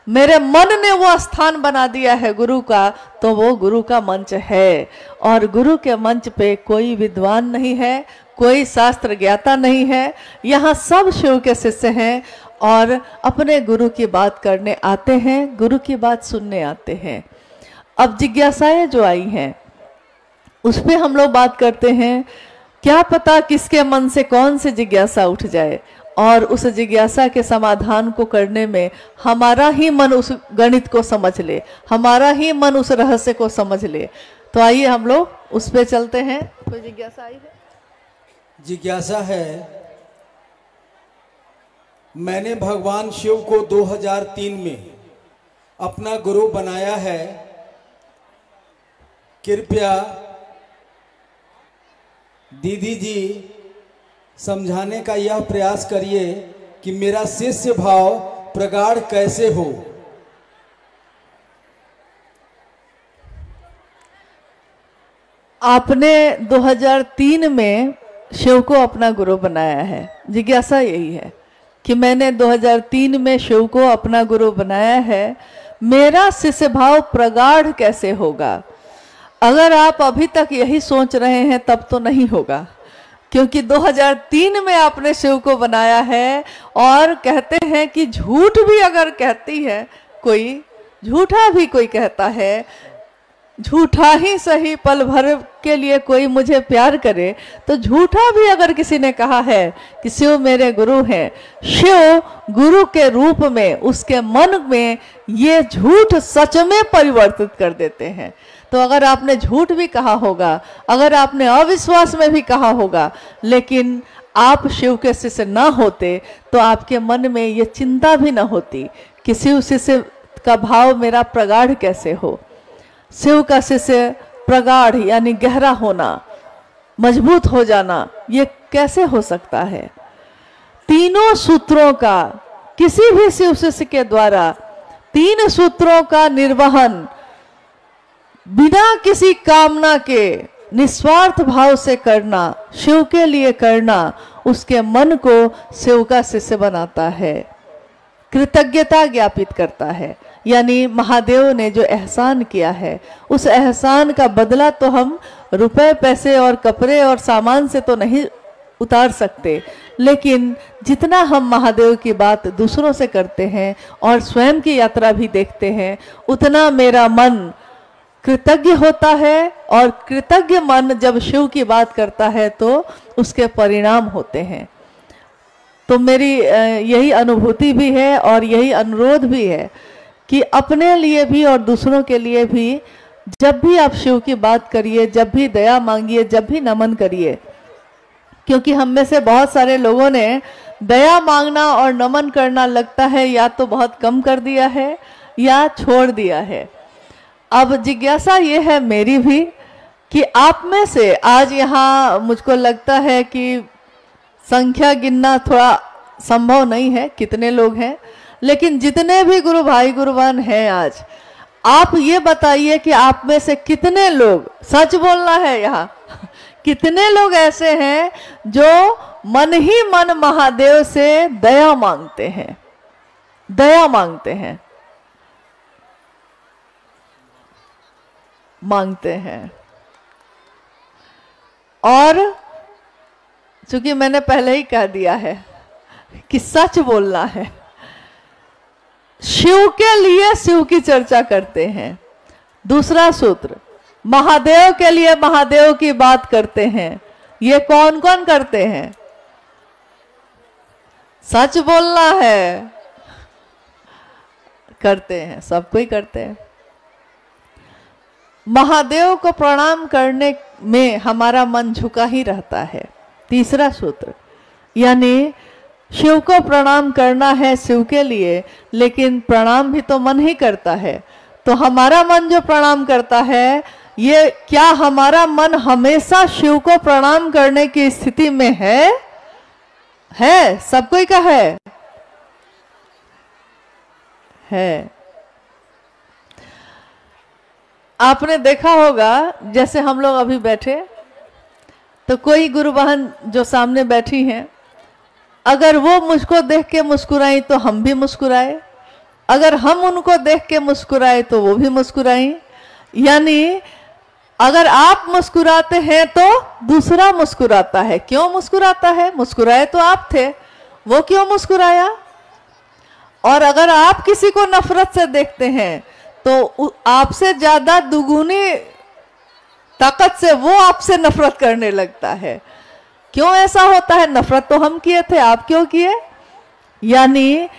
मेरे मन ने वो स्थान बना दिया है गुरु का, तो वो गुरु का मंच है। और गुरु के मंच पे कोई विद्वान नहीं है, कोई शास्त्र ज्ञाता नहीं है। यहाँ सब शिव के शिष्य हैं और अपने गुरु की बात करने आते हैं, गुरु की बात सुनने आते हैं। अब जिज्ञासाएं जो आई हैं उस पे हम लोग बात करते हैं। क्या पता किसके मन से कौन सी जिज्ञासा उठ जाए और उस जिज्ञासा के समाधान को करने में हमारा ही मन उस गणित को समझ ले, हमारा ही मन उस रहस्य को समझ ले। तो आइए हम लोग उस पे चलते हैं। कोई जिज्ञासा आई है? जिज्ञासा है, मैंने भगवान शिव को 2003 में अपना गुरु बनाया है। कृपया दीदी जी समझाने का यह प्रयास करिए कि मेरा शिष्य भाव प्रगाढ़ कैसे हो। आपने 2003 में शिव को अपना गुरु बनाया है। जिज्ञासा यही है कि मैंने 2003 में शिव को अपना गुरु बनाया है, मेरा शिष्य भाव प्रगाढ़ कैसे होगा। अगर आप अभी तक यही सोच रहे हैं तब तो नहीं होगा, क्योंकि 2003 में आपने शिव को बनाया है। और कहते हैं कि झूठ भी अगर कहती है कोई, झूठा भी कोई कहता है, झूठा ही सही पल भर के लिए कोई मुझे प्यार करे, तो झूठा भी अगर किसी ने कहा है कि शिव मेरे गुरु हैं, शिव गुरु के रूप में उसके मन में ये झूठ सच में परिवर्तित कर देते हैं। तो अगर आपने झूठ भी कहा होगा, अगर आपने अविश्वास में भी कहा होगा, लेकिन आप शिव के शिष्य ना होते तो आपके मन में ये चिंता भी ना होती कि शिव शिष्य का भाव मेरा प्रगाढ़ कैसे हो। शिव का शिष्य प्रगाढ़ यानी गहरा होना, मजबूत हो जाना, ये कैसे हो सकता है? तीनों सूत्रों का किसी भी शिव शिष्य के द्वारा, तीन सूत्रों का निर्वहन बिना किसी कामना के निस्वार्थ भाव से करना, शिव के लिए करना, उसके मन को शिव का शिष्य बनाता है, कृतज्ञता ज्ञापित करता है। यानी महादेव ने जो एहसान किया है उस एहसान का बदला तो हम रुपए पैसे और कपड़े और सामान से तो नहीं उतार सकते, लेकिन जितना हम महादेव की बात दूसरों से करते हैं और स्वयं की यात्रा भी देखते हैं, उतना मेरा मन कृतज्ञ होता है। और कृतज्ञ मन जब शिव की बात करता है तो उसके परिणाम होते हैं। तो मेरी यही अनुभूति भी है और यही अनुरोध भी है कि अपने लिए भी और दूसरों के लिए भी जब भी आप शिव की बात करिए, जब भी दया मांगिए, जब भी नमन करिए, क्योंकि हम में से बहुत सारे लोगों ने दया मांगना और नमन करना लगता है या तो बहुत कम कर दिया है या छोड़ दिया है। अब जिज्ञासा ये है मेरी भी कि आप में से आज यहाँ मुझको लगता है कि संख्या गिनना थोड़ा संभव नहीं है कितने लोग हैं, लेकिन जितने भी गुरु भाई गुरुवान हैं आज, आप ये बताइए कि आप में से कितने लोग, सच बोलना है यहाँ, कितने लोग ऐसे हैं जो मन ही मन महादेव से दया मांगते हैं, दया मांगते हैं, मांगते हैं। और चूंकि मैंने पहले ही कह दिया है कि सच बोलना है, शिव के लिए शिव की चर्चा करते हैं। दूसरा सूत्र, महादेव के लिए महादेव की बात करते हैं। ये कौन कौन करते हैं? सच बोलना है, करते हैं, सब कोई करते हैं। महादेव को प्रणाम करने में हमारा मन झुका ही रहता है। तीसरा सूत्र, यानी शिव को प्रणाम करना है शिव के लिए, लेकिन प्रणाम भी तो मन ही करता है। तो हमारा मन जो प्रणाम करता है, ये क्या हमारा मन हमेशा शिव को प्रणाम करने की स्थिति में है? सब कोई का है। आपने देखा होगा, जैसे हम लोग अभी बैठे तो कोई गुरु बहन जो सामने बैठी हैं, अगर वो मुझको देख के मुस्कुराई तो हम भी मुस्कुराए, अगर हम उनको देख के मुस्कुराए तो वो भी मुस्कुराई। यानी अगर आप मुस्कुराते हैं तो दूसरा मुस्कुराता है। क्यों मुस्कुराता है? मुस्कुराए तो आप थे, वो क्यों मुस्कुराया? और अगर आप किसी को नफरत से देखते हैं तो आपसे ज्यादा दुगुनी ताकत से वो आपसे नफरत करने लगता है। क्यों ऐसा होता है? नफरत तो हम किए थे, आप क्यों किए? यानी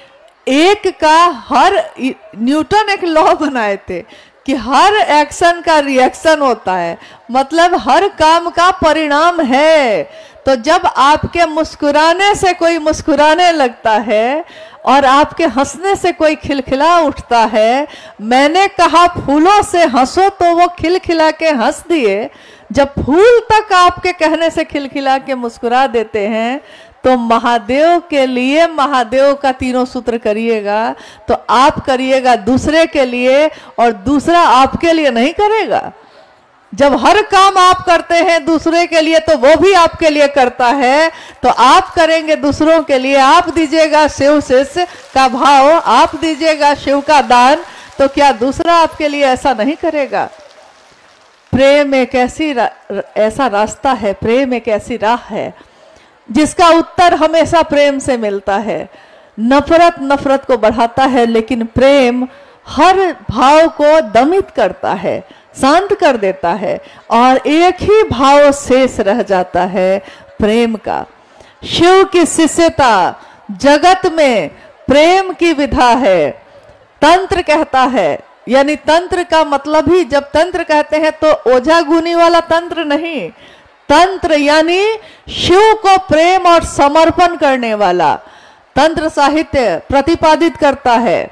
एक का हर, न्यूटन एक लॉ बनाए थे कि हर एक्शन का रिएक्शन होता है, मतलब हर काम का परिणाम है। तो जब आपके मुस्कुराने से कोई मुस्कुराने लगता है और आपके हंसने से कोई खिलखिला उठता है, मैंने कहा फूलों से हंसो तो वो खिलखिला के हंस दिए। जब फूल तक आपके कहने से खिलखिला के मुस्कुरा देते हैं, तो महादेव के लिए महादेव का तीनों सूत्र करिएगा तो आप करिएगा दूसरे के लिए, और दूसरा आपके लिए नहीं करेगा। जब हर काम आप करते हैं दूसरे के लिए तो वो भी आपके लिए करता है। तो आप करेंगे दूसरों के लिए, आप दीजिएगा शिव शिष्य का भाव, आप दीजिएगा शिव का दान, तो क्या दूसरा आपके लिए ऐसा नहीं करेगा? प्रेम एक ऐसा रास्ता है, प्रेम एक ऐसी राह है जिसका उत्तर हमेशा प्रेम से मिलता है। नफरत नफरत को बढ़ाता है, लेकिन प्रेम हर भाव को दमित करता है, शांत कर देता है, और एक ही भाव शेष रह जाता है, प्रेम का। शिव की शिष्यता जगत में प्रेम की विधा है। तंत्र कहता है, यानी तंत्र का मतलब ही, जब तंत्र कहते हैं तो ओझा गुनी वाला तंत्र नहीं, तंत्र यानी शिव को प्रेम और समर्पण करने वाला। तंत्र साहित्य प्रतिपादित करता है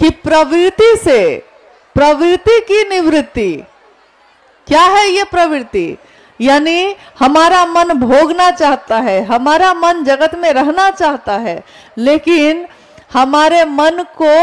कि प्रवृत्ति से प्रवृत्ति की निवृत्ति। क्या है ये प्रवृत्ति? यानी हमारा मन भोगना चाहता है, हमारा मन जगत में रहना चाहता है, लेकिन हमारे मन को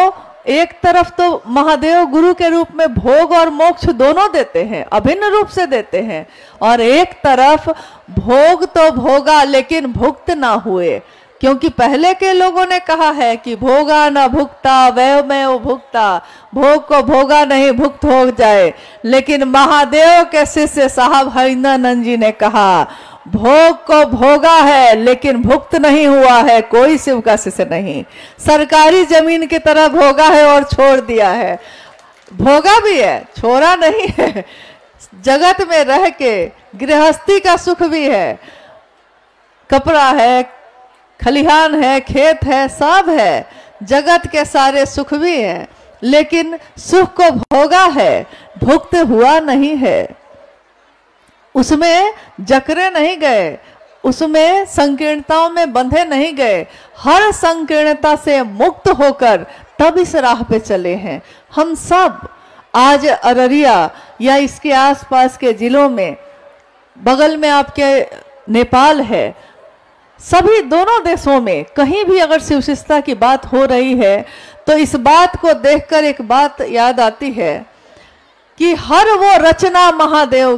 एक तरफ तो महादेव गुरु के रूप में भोग और मोक्ष दोनों देते हैं, अभिन्न रूप से देते हैं, और एक तरफ भोग तो भोगा लेकिन भुक्त ना हुए। क्योंकि पहले के लोगों ने कहा है कि भोगा न भुगता वैव में वो भुगता, भोग को भोगा नहीं भुक्त हो जाए। लेकिन महादेव के शिष्य साहब हरिंद्रानंद जी ने कहा भोग को भोगा है लेकिन भुक्त नहीं हुआ है, कोई शिव का शिष्य नहीं। सरकारी जमीन की तरह भोगा है और छोड़ दिया है, भोगा भी है छोड़ा नहीं है, जगत में रह के गृहस्थी का सुख भी है, कपड़ा है, खलिहान है, खेत है, सब है, जगत के सारे सुख भी हैं, लेकिन सुख को भोगा है, भुक्त हुआ नहीं है, उसमें जकरे नहीं गए, उसमें संकीर्णताओं में बंधे नहीं गए, हर संकीर्णता से मुक्त होकर तब इस राह पे चले हैं। हम सब आज अररिया या इसके आसपास के जिलों में, बगल में आपके नेपाल है, सभी दोनों देशों में कहीं भी अगर शिव शिष्टता की बात हो रही है तो इस बात को देखकर एक बात याद आती है कि हर वो रचना महादेव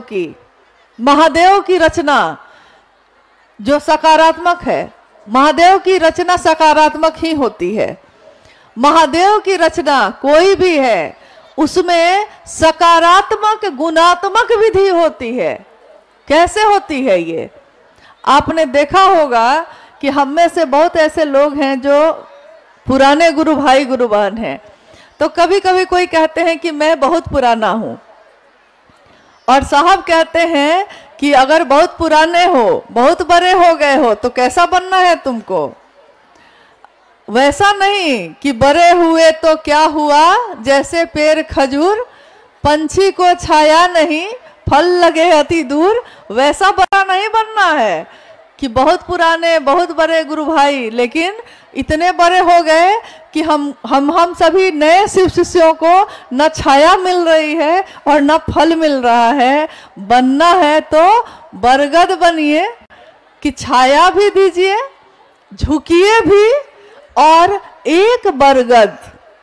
की रचना जो सकारात्मक है, महादेव की रचना सकारात्मक ही होती है। महादेव की रचना कोई भी है उसमें सकारात्मक गुणात्मक विधि होती है। कैसे होती है ये? आपने देखा होगा कि हम में से बहुत ऐसे लोग हैं जो पुराने गुरु भाई गुरु बहन हैं, तो कभी कभी कोई कहते हैं कि मैं बहुत पुराना हूं, और साहब कहते हैं कि अगर बहुत पुराने हो, बहुत बड़े हो गए हो तो कैसा बनना है तुमको? वैसा नहीं कि बड़े हुए तो क्या हुआ, जैसे पेड़ खजूर, पंछी को छाया नहीं, फल लगे अति दूर, वैसा बड़ा नहीं बनना है कि बहुत पुराने बहुत बड़े गुरु भाई, लेकिन इतने बड़े हो गए कि हम सभी नए शिव शिष्यों को न छाया मिल रही है और न फल मिल रहा है। बनना है तो बरगद बनिए कि छाया भी दीजिए, झुकिए भी, और एक बरगद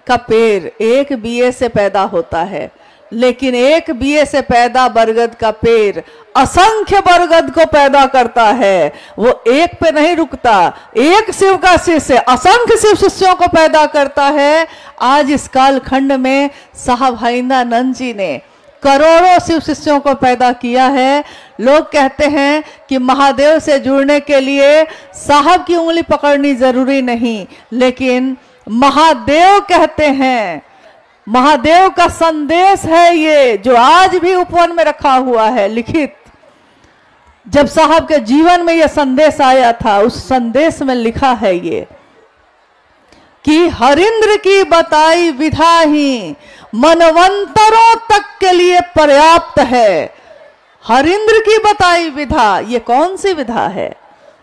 का पेड़ एक बीए से पैदा होता है, लेकिन एक बीए से पैदा बरगद का पेड़ असंख्य बरगद को पैदा करता है। वो एक पे नहीं रुकता, एक शिव का शिष्य असंख्य शिव शिष्यों को पैदा करता है। आज इस कालखंड में साहब हरिंद्रानंद जी ने करोड़ों शिव शिष्यों को पैदा किया है। लोग कहते हैं कि महादेव से जुड़ने के लिए साहब की उंगली पकड़नी जरूरी नहीं, लेकिन महादेव कहते हैं, महादेव का संदेश है ये जो आज भी उपवन में रखा हुआ है लिखित। जब साहब के जीवन में यह संदेश आया था, उस संदेश में लिखा है ये कि हरिंद्र की बताई विधा ही मनवंतरों तक के लिए पर्याप्त है। हरिंद्र की बताई विधा, ये कौन सी विधा है?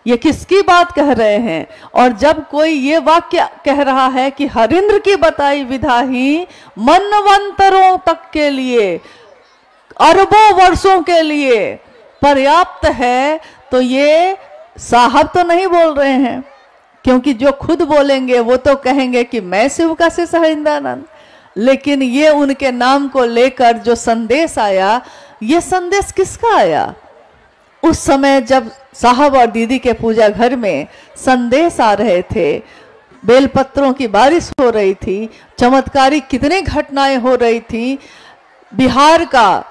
ये किसकी बात कह रहे हैं? और जब कोई ये वाक्य कह रहा है कि हरिंद्र की बताई विधा ही मनवंतरों तक के लिए, अरबों वर्षों के लिए पर्याप्त है, तो ये साहब तो नहीं बोल रहे हैं, क्योंकि जो खुद बोलेंगे वो तो कहेंगे कि मैं शिव का शिष्य हरिंद्रानंद, लेकिन ये उनके नाम को लेकर जो संदेश आया, ये संदेश किसका आया? उस समय जब साहब और दीदी के पूजा घर में संदेश आ रहे थे, बेलपत्रों की बारिश हो रही थी, चमत्कारी कितनी घटनाएं हो रही थी। बिहार का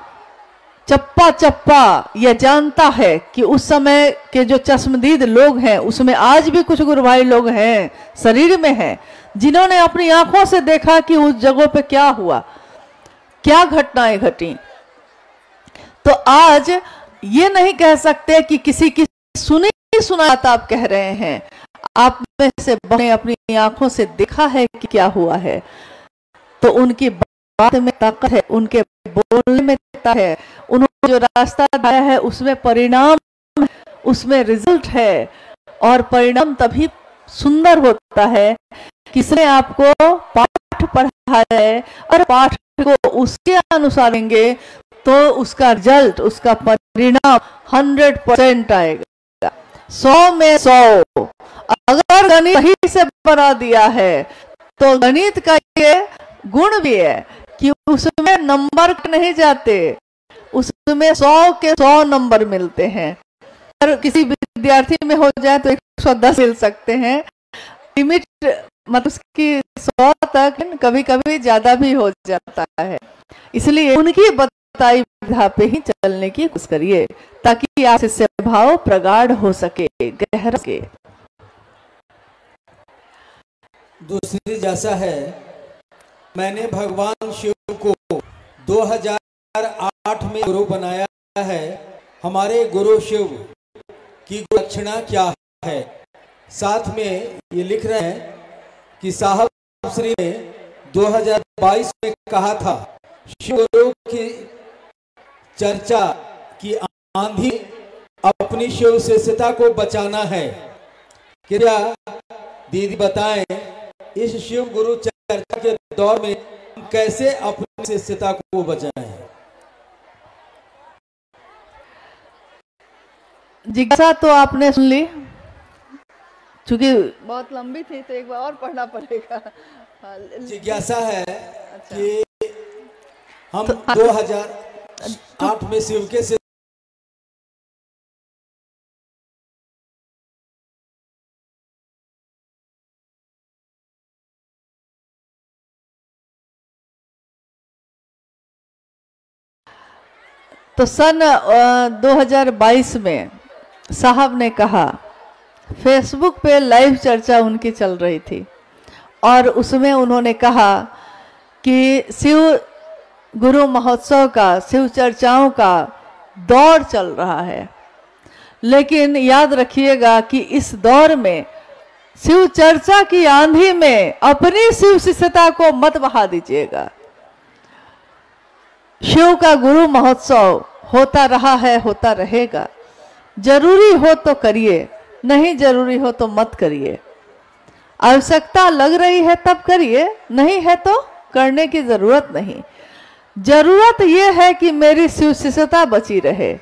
चप्पा चप्पा यह जानता है कि उस समय के जो चश्मदीद लोग हैं उसमें आज भी कुछ गुरु भाई लोग हैं, शरीर में हैं, जिन्होंने अपनी आंखों से देखा कि उस जगह पे क्या हुआ, क्या घटनाएं घटी। तो आज ये नहीं कह सकते कि किसी की सुनी सुना आप कह रहे हैं, आप में से बहुने अपनी आंखों से देखा है कि क्या हुआ है, तो उनकी बात में ताकत है, उनके बोलने में ताकत है, उन्होंने जो रास्ता दिखाया है उसमें परिणाम, उसमें रिजल्ट है, और परिणाम तभी सुंदर होता है किसने आपको पाठ पढ़ा है और पाठ को उसके अनुसार लेंगे तो उसका रिजल्ट, उसका परिणाम 100% आएगा, 100 में 100। अगर गणित सही से बना दिया है तो गणित का ये गुण भी है कि उसमें नंबर नहीं जाते, उसमें 100 के 100 नंबर मिलते हैं। अगर किसी विद्यार्थी में हो जाए तो 110 मिल सकते हैं, लिमिट मतलब उसकी 100 तक, कभी कभी ज्यादा भी हो जाता है। इसलिए उनकी बताई विधा पे ही चलने की कोशिश करिए ताकि आप इससे भाव प्रगाढ़ हो सके, गहरा सके। दूसरी जैसा है, मैंने भगवान शिव को 2008 में गुरु बनाया है। हमारे गुरु शिव की दक्षिणा क्या है। साथ में ये लिख रहे हैं कि साहब श्री ने 2022 में कहा था, शिव गुरु की चर्चा की आंधी अपनी शिव शिष्यता को बचाना है। कृपया दीदी बताएं, इस शिव गुरु चर्चा के दौर में कैसे अपनी शिष्यता को बचाएं। जिज्ञासा तो आपने सुन ली, चूंकि बहुत लंबी थी तो एक बार और पढ़ना पड़ेगा। जिज्ञासा है कि हम 2008 में शिव के तो सन 2022 में साहब ने कहा, फेसबुक पे लाइव चर्चा उनकी चल रही थी और उसमें उन्होंने कहा कि शिव गुरु महोत्सव का, शिव चर्चाओं का दौर चल रहा है, लेकिन याद रखिएगा कि इस दौर में शिव चर्चा की आंधी में अपनी शिव शिष्यता को मत बहा दीजिएगा। शिव का गुरु महोत्सव होता रहा है, होता रहेगा। जरूरी हो तो करिए, नहीं जरूरी हो तो मत करिए। आवश्यकता लग रही है तब करिए, नहीं है तो करने की जरूरत नहीं। जरूरत यह है कि मेरी शिव शिष्यता बची रहे।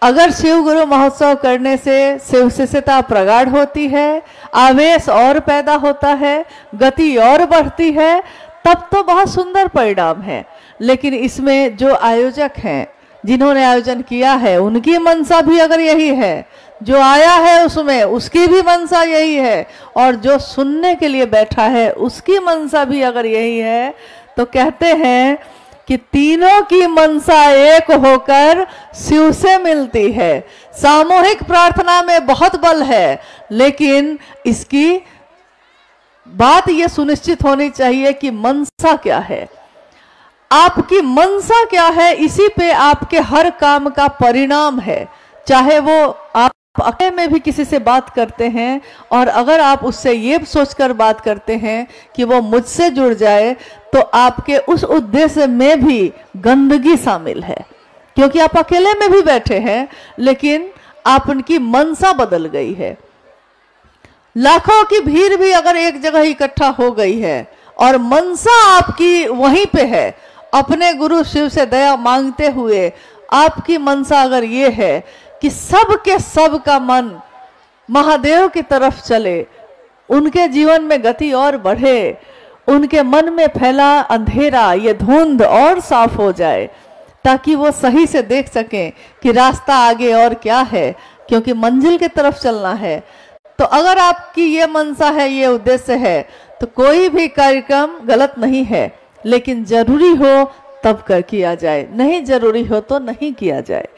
अगर शिव गुरु महोत्सव करने से शिव शिष्यता प्रगाढ़ होती है, आवेश और पैदा होता है, गति और बढ़ती है, तब तो बहुत सुंदर परिणाम है। लेकिन इसमें जो आयोजक हैं, जिन्होंने आयोजन किया है, उनकी मनसा भी अगर यही है, जो आया है उसमें उसकी भी मनसा यही है, और जो सुनने के लिए बैठा है उसकी मनसा भी अगर यही है, तो कहते हैं कि तीनों की मनसा एक होकर शिव से मिलती है। सामूहिक प्रार्थना में बहुत बल है, लेकिन इसकी बात यह सुनिश्चित होनी चाहिए कि मनसा क्या है, आपकी मनसा क्या है, इसी पे आपके हर काम का परिणाम है। चाहे वो आप अकेले में भी किसी से बात करते हैं, और अगर आप उससे ये सोचकर बात करते हैं कि वो मुझसे जुड़ जाए, तो आपके उस उद्देश्य में भी गंदगी शामिल है, क्योंकि आप अकेले में भी बैठे हैं, लेकिन आप उनकी मनसा बदल गई है। लाखों की भीड़ भी अगर एक जगह इकट्ठा हो गई है और मनसा आपकी वहीं पे है, अपने गुरु शिव से दया मांगते हुए आपकी मनसा अगर ये है कि सब के सब का मन महादेव की तरफ चले, उनके जीवन में गति और बढ़े, उनके मन में फैला अंधेरा, ये धुंध और साफ हो जाए, ताकि वो सही से देख सकें कि रास्ता आगे और क्या है, क्योंकि मंजिल की तरफ चलना है। तो अगर आपकी ये मनसा है, ये उद्देश्य है, तो कोई भी कार्यक्रम गलत नहीं है, लेकिन जरूरी हो तब कर किया जाए, नहीं जरूरी हो तो नहीं किया जाए।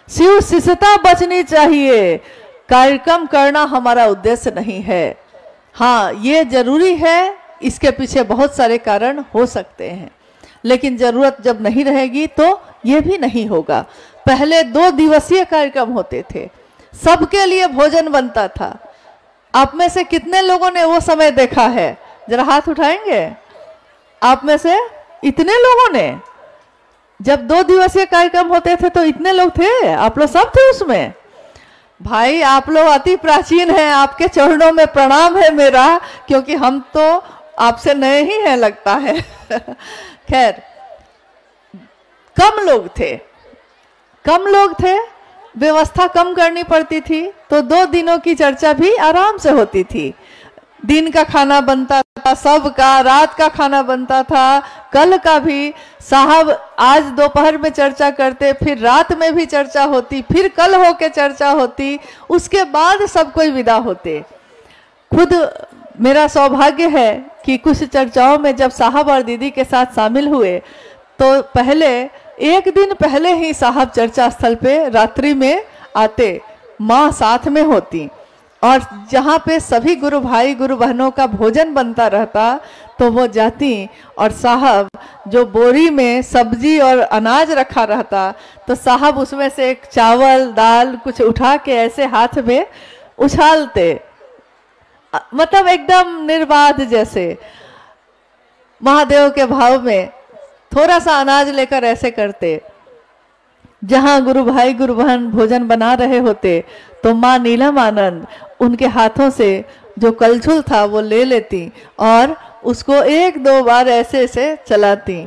शिव शिष्यता बचनी चाहिए, कार्यक्रम करना हमारा उद्देश्य नहीं है। हाँ, ये जरूरी है, इसके पीछे बहुत सारे कारण हो सकते हैं, लेकिन जरूरत जब नहीं रहेगी तो ये भी नहीं होगा। पहले 2 दिवसीय कार्यक्रम होते थे, सबके लिए भोजन बनता था। आप में से कितने लोगों ने वो समय देखा है? जरा हाथ उठाएंगे। आप में से इतने लोगों ने, जब 2 दिवसीय कार्यक्रम होते थे तो इतने लोग थे, आप लोग सब थे उसमें। भाई आप लोग अति प्राचीन हैं, आपके चरणों में प्रणाम है मेरा, क्योंकि हम तो आपसे नए ही हैं लगता है। खैर, कम लोग थे, व्यवस्था कम करनी पड़ती थी, तो 2 दिनों की चर्चा भी आराम से होती थी। दिन का खाना बनता था सबका, रात का खाना बनता था, कल का भी साहब आज दोपहर में चर्चा करते, फिर रात में भी चर्चा होती, फिर कल होके चर्चा होती, उसके बाद सब कोई विदा होते। खुद मेरा सौभाग्य है कि कुछ चर्चाओं में जब साहब और दीदी के साथ शामिल हुए, तो पहले 1 दिन पहले ही साहब चर्चा स्थल पे रात्रि में आते, माँ साथ में होती, और जहाँ पे सभी गुरु भाई गुरु बहनों का भोजन बनता रहता तो वो जाती, और साहब जो बोरी में सब्जी और अनाज रखा रहता, तो साहब उसमें से एक चावल दाल कुछ उठा के ऐसे हाथ में उछालते, मतलब एकदम निर्बाध जैसे। महादेव के भाव में थोड़ा सा अनाज लेकर ऐसे करते। जहां गुरु भाई गुरु बहन भोजन बना रहे होते तो माँ नीलम आनंद उनके हाथों से जो कलछुल था वो ले लेती और उसको 1-2 बार ऐसे ऐसे चलाती।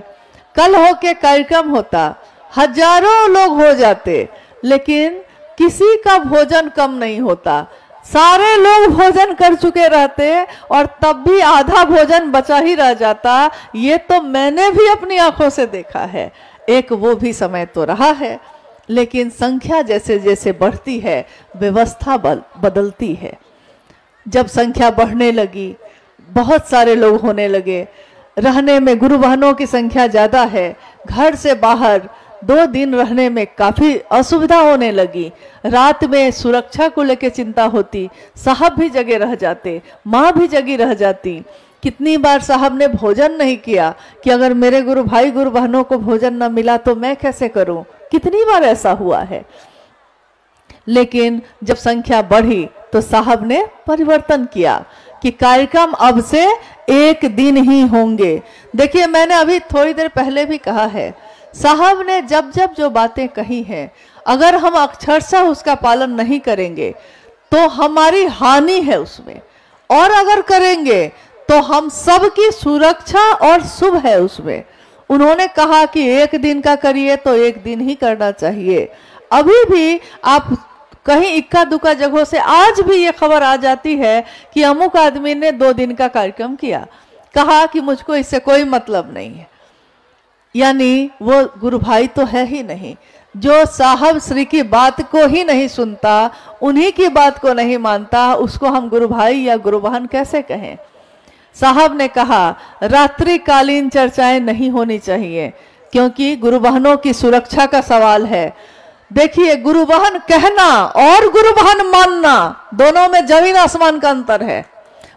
कल हो के कार्यक्रम होता, हजारों लोग हो जाते, लेकिन किसी का भोजन कम नहीं होता। सारे लोग भोजन कर चुके रहते और तब भी आधा भोजन बचा ही रह जाता। ये तो मैंने भी अपनी आंखों से देखा है। एक वो भी समय तो रहा है, लेकिन संख्या जैसे जैसे बढ़ती है व्यवस्था बदलती है। जब संख्या बढ़ने लगी, बहुत सारे लोग होने लगे, रहने में गुरु बहनों की संख्या ज्यादा है, घर से बाहर 2 दिन रहने में काफी असुविधा होने लगी। रात में सुरक्षा को लेकर चिंता होती, साहब भी जगे रह जाते, माँ भी जगी रह जाती। कितनी बार साहब ने भोजन नहीं किया कि अगर मेरे गुरु भाई गुरु बहनों को भोजन न मिला तो मैं कैसे करूं, कितनी बार ऐसा हुआ है। लेकिन जब संख्या बढ़ी तो साहब ने परिवर्तन किया कि कार्यक्रम अब से 1 दिन ही होंगे। देखिए, मैंने अभी थोड़ी देर पहले भी कहा है, साहब ने जब जब जो बातें कही हैं, अगर हम अक्षरशः उसका पालन नहीं करेंगे तो हमारी हानि है उसमें, और अगर करेंगे तो हम सबकी सुरक्षा और शुभ है उसमें। उन्होंने कहा कि 1 दिन का करिए तो 1 दिन ही करना चाहिए। अभी भी आप कहीं इक्का दुक्का जगहों से आज भी ये खबर आ जाती है कि अमुक आदमी ने 2 दिन का कार्यक्रम किया, कहा कि मुझको इससे कोई मतलब नहीं है। यानी वो गुरु भाई तो है ही नहीं। जो साहब श्री की बात को ही नहीं सुनता, उन्हीं की बात को नहीं मानता, उसको हम गुरु भाई या गुरु बहन कैसे कहें। साहब ने कहा रात्रिकालीन चर्चाएं नहीं होनी चाहिए, क्योंकि गुरु बहनों की सुरक्षा का सवाल है। देखिए, गुरु बहन कहना और गुरु बहन मानना, दोनों में जमीन आसमान का अंतर है।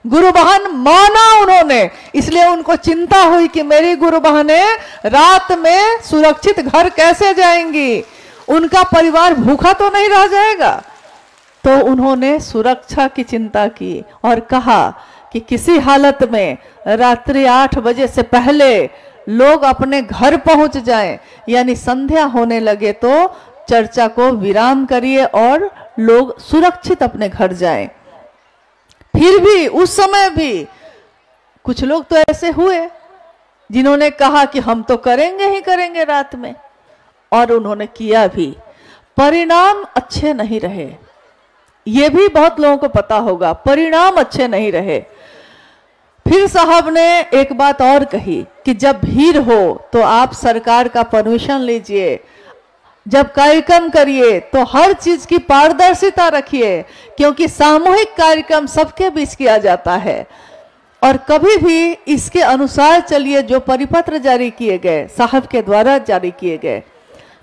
गुरु बहन माना उन्होंने, इसलिए उनको चिंता हुई कि मेरी गुरु बहनें रात में सुरक्षित घर कैसे जाएंगी, उनका परिवार भूखा तो नहीं रह जाएगा। तो उन्होंने सुरक्षा की चिंता की और कहा कि किसी हालत में रात्रि 8 बजे से पहले लोग अपने घर पहुंच जाएं, यानी संध्या होने लगे तो चर्चा को विराम करिए और लोग सुरक्षित अपने घर जाएं। फिर भी उस समय भी कुछ लोग तो ऐसे हुए जिन्होंने कहा कि हम तो करेंगे ही करेंगे रात में, और उन्होंने किया भी। परिणाम अच्छे नहीं रहे, ये भी बहुत लोगों को पता होगा, परिणाम अच्छे नहीं रहे। फिर साहब ने एक बात और कही कि जब भीड़ हो तो आप सरकार का परमिशन लीजिए, जब कार्यक्रम करिए तो हर चीज की पारदर्शिता रखिए, क्योंकि सामूहिक कार्यक्रम सबके बीच किया जाता है। और कभी भी इसके अनुसार चलिए, जो परिपत्र जारी किए गए, साहब के द्वारा जारी किए गए,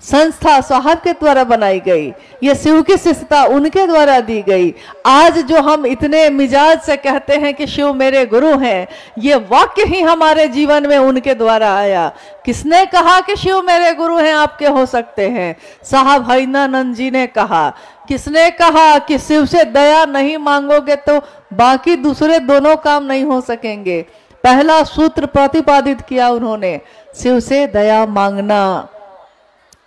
संस्था साहब के द्वारा बनाई गई, ये शिव की शिष्यता उनके द्वारा दी गई। आज जो हम इतने मिजाज से कहते हैं कि शिव मेरे गुरु हैं, ये वाक्य ही हमारे जीवन में उनके द्वारा आया। किसने कहा कि शिव मेरे गुरु हैं, आपके हो सकते हैं? साहब हरिनानंद जी ने कहा। किसने कहा कि शिव से दया नहीं मांगोगे तो बाकी दूसरे दोनों काम नहीं हो सकेंगे? पहला सूत्र प्रतिपादित किया उन्होंने, शिव से दया मांगना।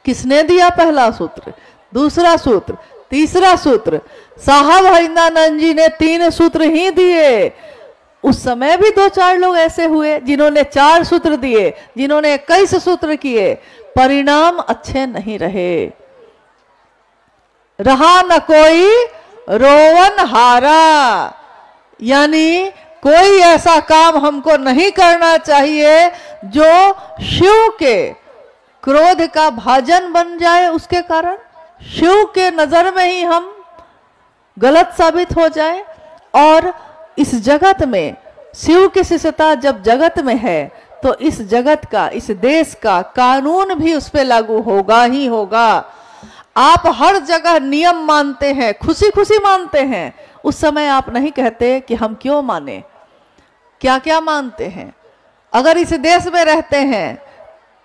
किसने दिया पहला सूत्र, दूसरा सूत्र, तीसरा सूत्र? साहब हरिनानंद जी ने 3 सूत्र ही दिए। उस समय भी 2-4 लोग ऐसे हुए जिन्होंने 4 सूत्र दिए, जिन्होंने 21 सूत्र किए, परिणाम अच्छे नहीं रहे। रहा न कोई रोवन हारा, यानी कोई ऐसा काम हमको नहीं करना चाहिए जो शिव के क्रोध का भाजन बन जाए, उसके कारण शिव के नजर में ही हम गलत साबित हो जाए। और इस जगत में शिव की शिष्यता जब जगत में है तो इस जगत का, इस देश का कानून भी उस पर लागू होगा ही होगा। आप हर जगह नियम मानते हैं, खुशी खुशी मानते हैं, उस समय आप नहीं कहते कि हम क्यों माने, क्या क्या मानते हैं। अगर इस देश में रहते हैं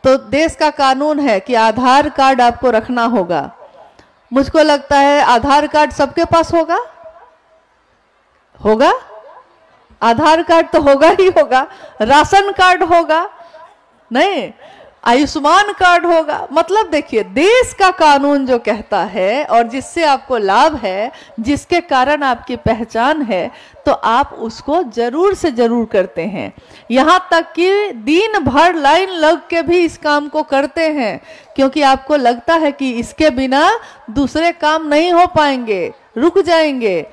तो देश का कानून है कि आधार कार्ड आपको रखना होगा। मुझको लगता है आधार कार्ड सबके पास होगा, होगा, आधार कार्ड तो होगा ही होगा, राशन कार्ड होगा, नहीं आयुष्मान कार्ड होगा। मतलब देखिए, देश का कानून जो कहता है और जिससे आपको लाभ है, जिसके कारण आपकी पहचान है, तो आप उसको जरूर से जरूर करते हैं। यहाँ तक कि दिन भर लाइन लग के भी इस काम को करते हैं, क्योंकि आपको लगता है कि इसके बिना दूसरे काम नहीं हो पाएंगे, रुक जाएंगे।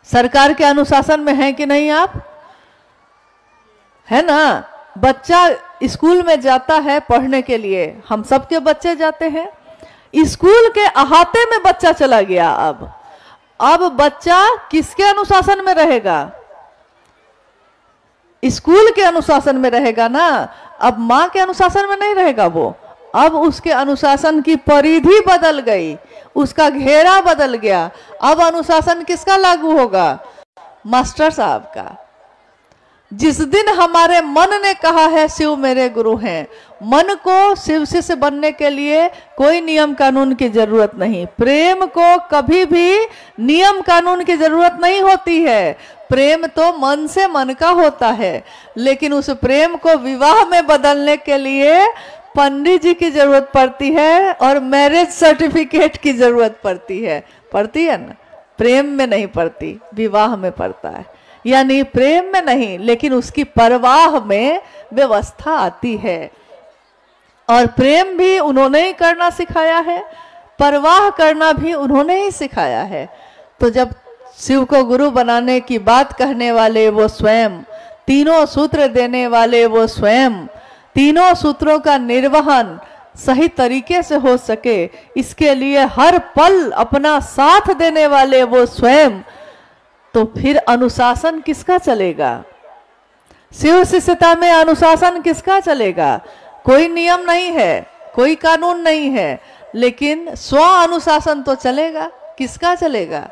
सरकार के अनुशासन में है कि नहीं आप? है ना? बच्चा स्कूल में जाता है पढ़ने के लिए, हम सबके बच्चे जाते हैं। स्कूल के अहाते में बच्चा चला गया, अब बच्चा किसके अनुशासन में रहेगा? स्कूल के अनुशासन में रहेगा ना। अब माँ के अनुशासन में नहीं रहेगा वो, अब उसके अनुशासन की परिधि बदल गई, उसका घेरा बदल गया। अब अनुशासन किसका लागू होगा? मास्टर साहब का। जिस दिन हमारे मन ने कहा है शिव मेरे गुरु हैं, मन को शिव शिष्य बनने के लिए कोई नियम कानून की जरूरत नहीं। प्रेम को कभी भी नियम कानून की जरूरत नहीं होती है। प्रेम तो मन से मन का होता है, लेकिन उस प्रेम को विवाह में बदलने के लिए पंडित जी की जरूरत पड़ती है और मैरिज सर्टिफिकेट की जरूरत पड़ती है ना। प्रेम में नहीं पड़ती, विवाह में पड़ता है। यानी प्रेम में नहीं, लेकिन उसकी परवाह में व्यवस्था आती है। और प्रेम भी उन्होंने ही करना सिखाया है, परवाह करना भी उन्होंने ही सिखाया है। तो जब शिव को गुरु बनाने की बात कहने वाले वो स्वयं, तीनों सूत्र देने वाले वो स्वयं, तीनों सूत्रों का निर्वहन सही तरीके से हो सके, इसके लिए हर पल अपना साथ देने वाले वो स्वयं, तो फिर अनुशासन किसका चलेगा? शिव शिष्यता में अनुशासन किसका चलेगा? कोई नियम नहीं है, कोई कानून नहीं है, लेकिन स्व अनुशासन तो चलेगा। किसका चलेगा?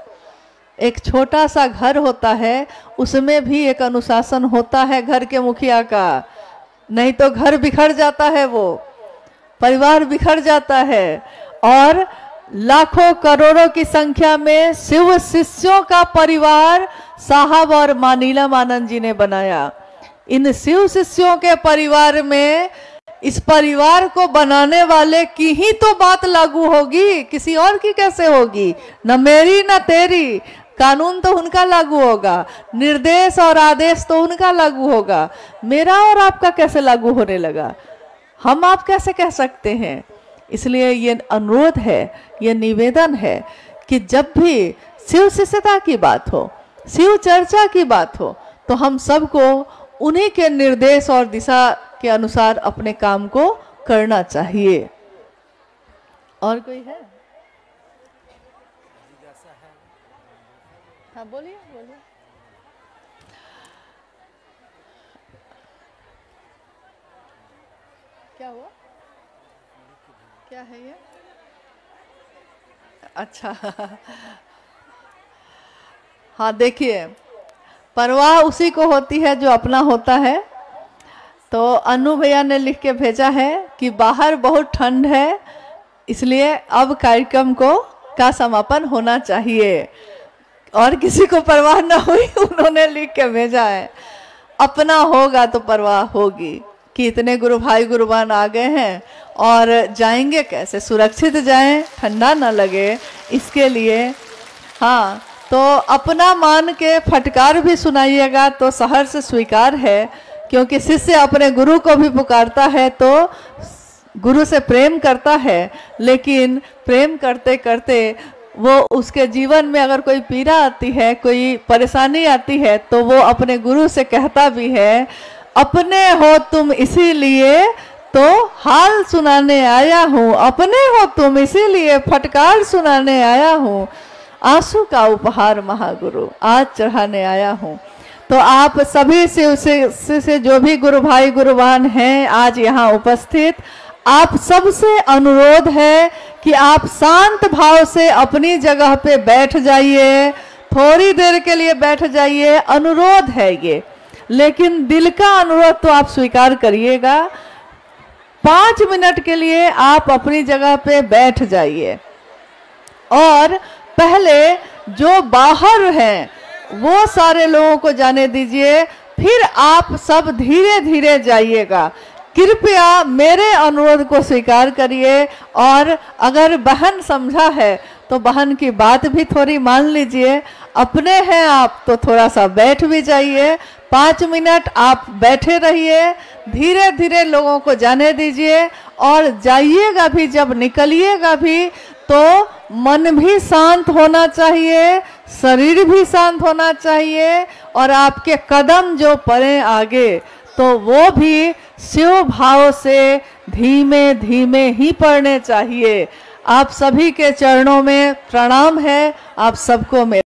एक छोटा सा घर होता है, उसमें भी एक अनुशासन होता है घर के मुखिया का, नहीं तो घर बिखर जाता है, वो परिवार बिखर जाता है। और लाखों करोड़ों की संख्या में शिव शिष्यों का परिवार साहब और मां नीलमानंद जी ने बनाया। इन शिव शिष्यों के परिवार में इस परिवार को बनाने वाले की ही तो बात लागू होगी, किसी और की कैसे होगी? न मेरी न तेरी। कानून तो उनका लागू होगा, निर्देश और आदेश तो उनका लागू होगा। मेरा और आपका कैसे लागू होने लगा? हम आप कैसे कह सकते हैं? इसलिए ये अनुरोध है, ये निवेदन है कि जब भी शिव शिष्यता की बात हो, शिव चर्चा की बात हो, तो हम सबको उन्हीं के निर्देश और दिशा के अनुसार अपने काम को करना चाहिए। और कोई है? हाँ बोलिए बोलिए। क्या हुआ? क्या है ये? अच्छा हाँ देखिए, परवाह उसी को होती है जो अपना होता है। तो अनु भैया ने लिख के भेजा है कि बाहर बहुत ठंड है, इसलिए अब कार्यक्रम का समापन होना चाहिए। और किसी को परवाह ना हुई, उन्होंने लिख के भेजा है। अपना होगा तो परवाह होगी कि इतने गुरु भाई गुरुबान आ गए हैं और जाएंगे कैसे, सुरक्षित जाएं, ठंडा ना लगे, इसके लिए। हाँ, तो अपना मान के फटकार भी सुनाइएगा तो शहर से स्वीकार है, क्योंकि शिष्य अपने गुरु को भी पुकारता है तो गुरु से प्रेम करता है, लेकिन प्रेम करते करते वो उसके जीवन में अगर कोई पीड़ा आती है, कोई परेशानी आती है, तो वो अपने गुरु से कहता भी है, अपने हो तुम इसीलिए तो हाल सुनाने आया हूँ, अपने हो तुम इसीलिए फटकार सुनाने आया हूँ, आंसू का उपहार महागुरु आज चढ़ाने आया हूँ। तो आप सभी से जो भी गुरु भाई गुरुवान हैं आज यहाँ उपस्थित, आप सबसे अनुरोध है कि आप शांत भाव से अपनी जगह पे बैठ जाइए, थोड़ी देर के लिए बैठ जाइए, अनुरोध है ये, लेकिन दिल का अनुरोध तो आप स्वीकार करिएगा। 5 मिनट के लिए आप अपनी जगह पे बैठ जाइए और पहले जो बाहर हैं वो सारे लोगों को जाने दीजिए, फिर आप सब धीरे धीरे जाइएगा। कृपया मेरे अनुरोध को स्वीकार करिए, और अगर बहन समझा है तो बहन की बात भी थोड़ी मान लीजिए। अपने हैं आप तो थोड़ा सा बैठ भी जाइए, 5 मिनट आप बैठे रहिए, धीरे धीरे लोगों को जाने दीजिए, और जाइएगा भी, जब निकलिएगा भी तो मन भी शांत होना चाहिए, शरीर भी शांत होना चाहिए, और आपके कदम जो पड़े आगे तो वो भी शिव भाव से धीमे धीमे ही पड़ने चाहिए। आप सभी के चरणों में प्रणाम है। आप सबको मेरा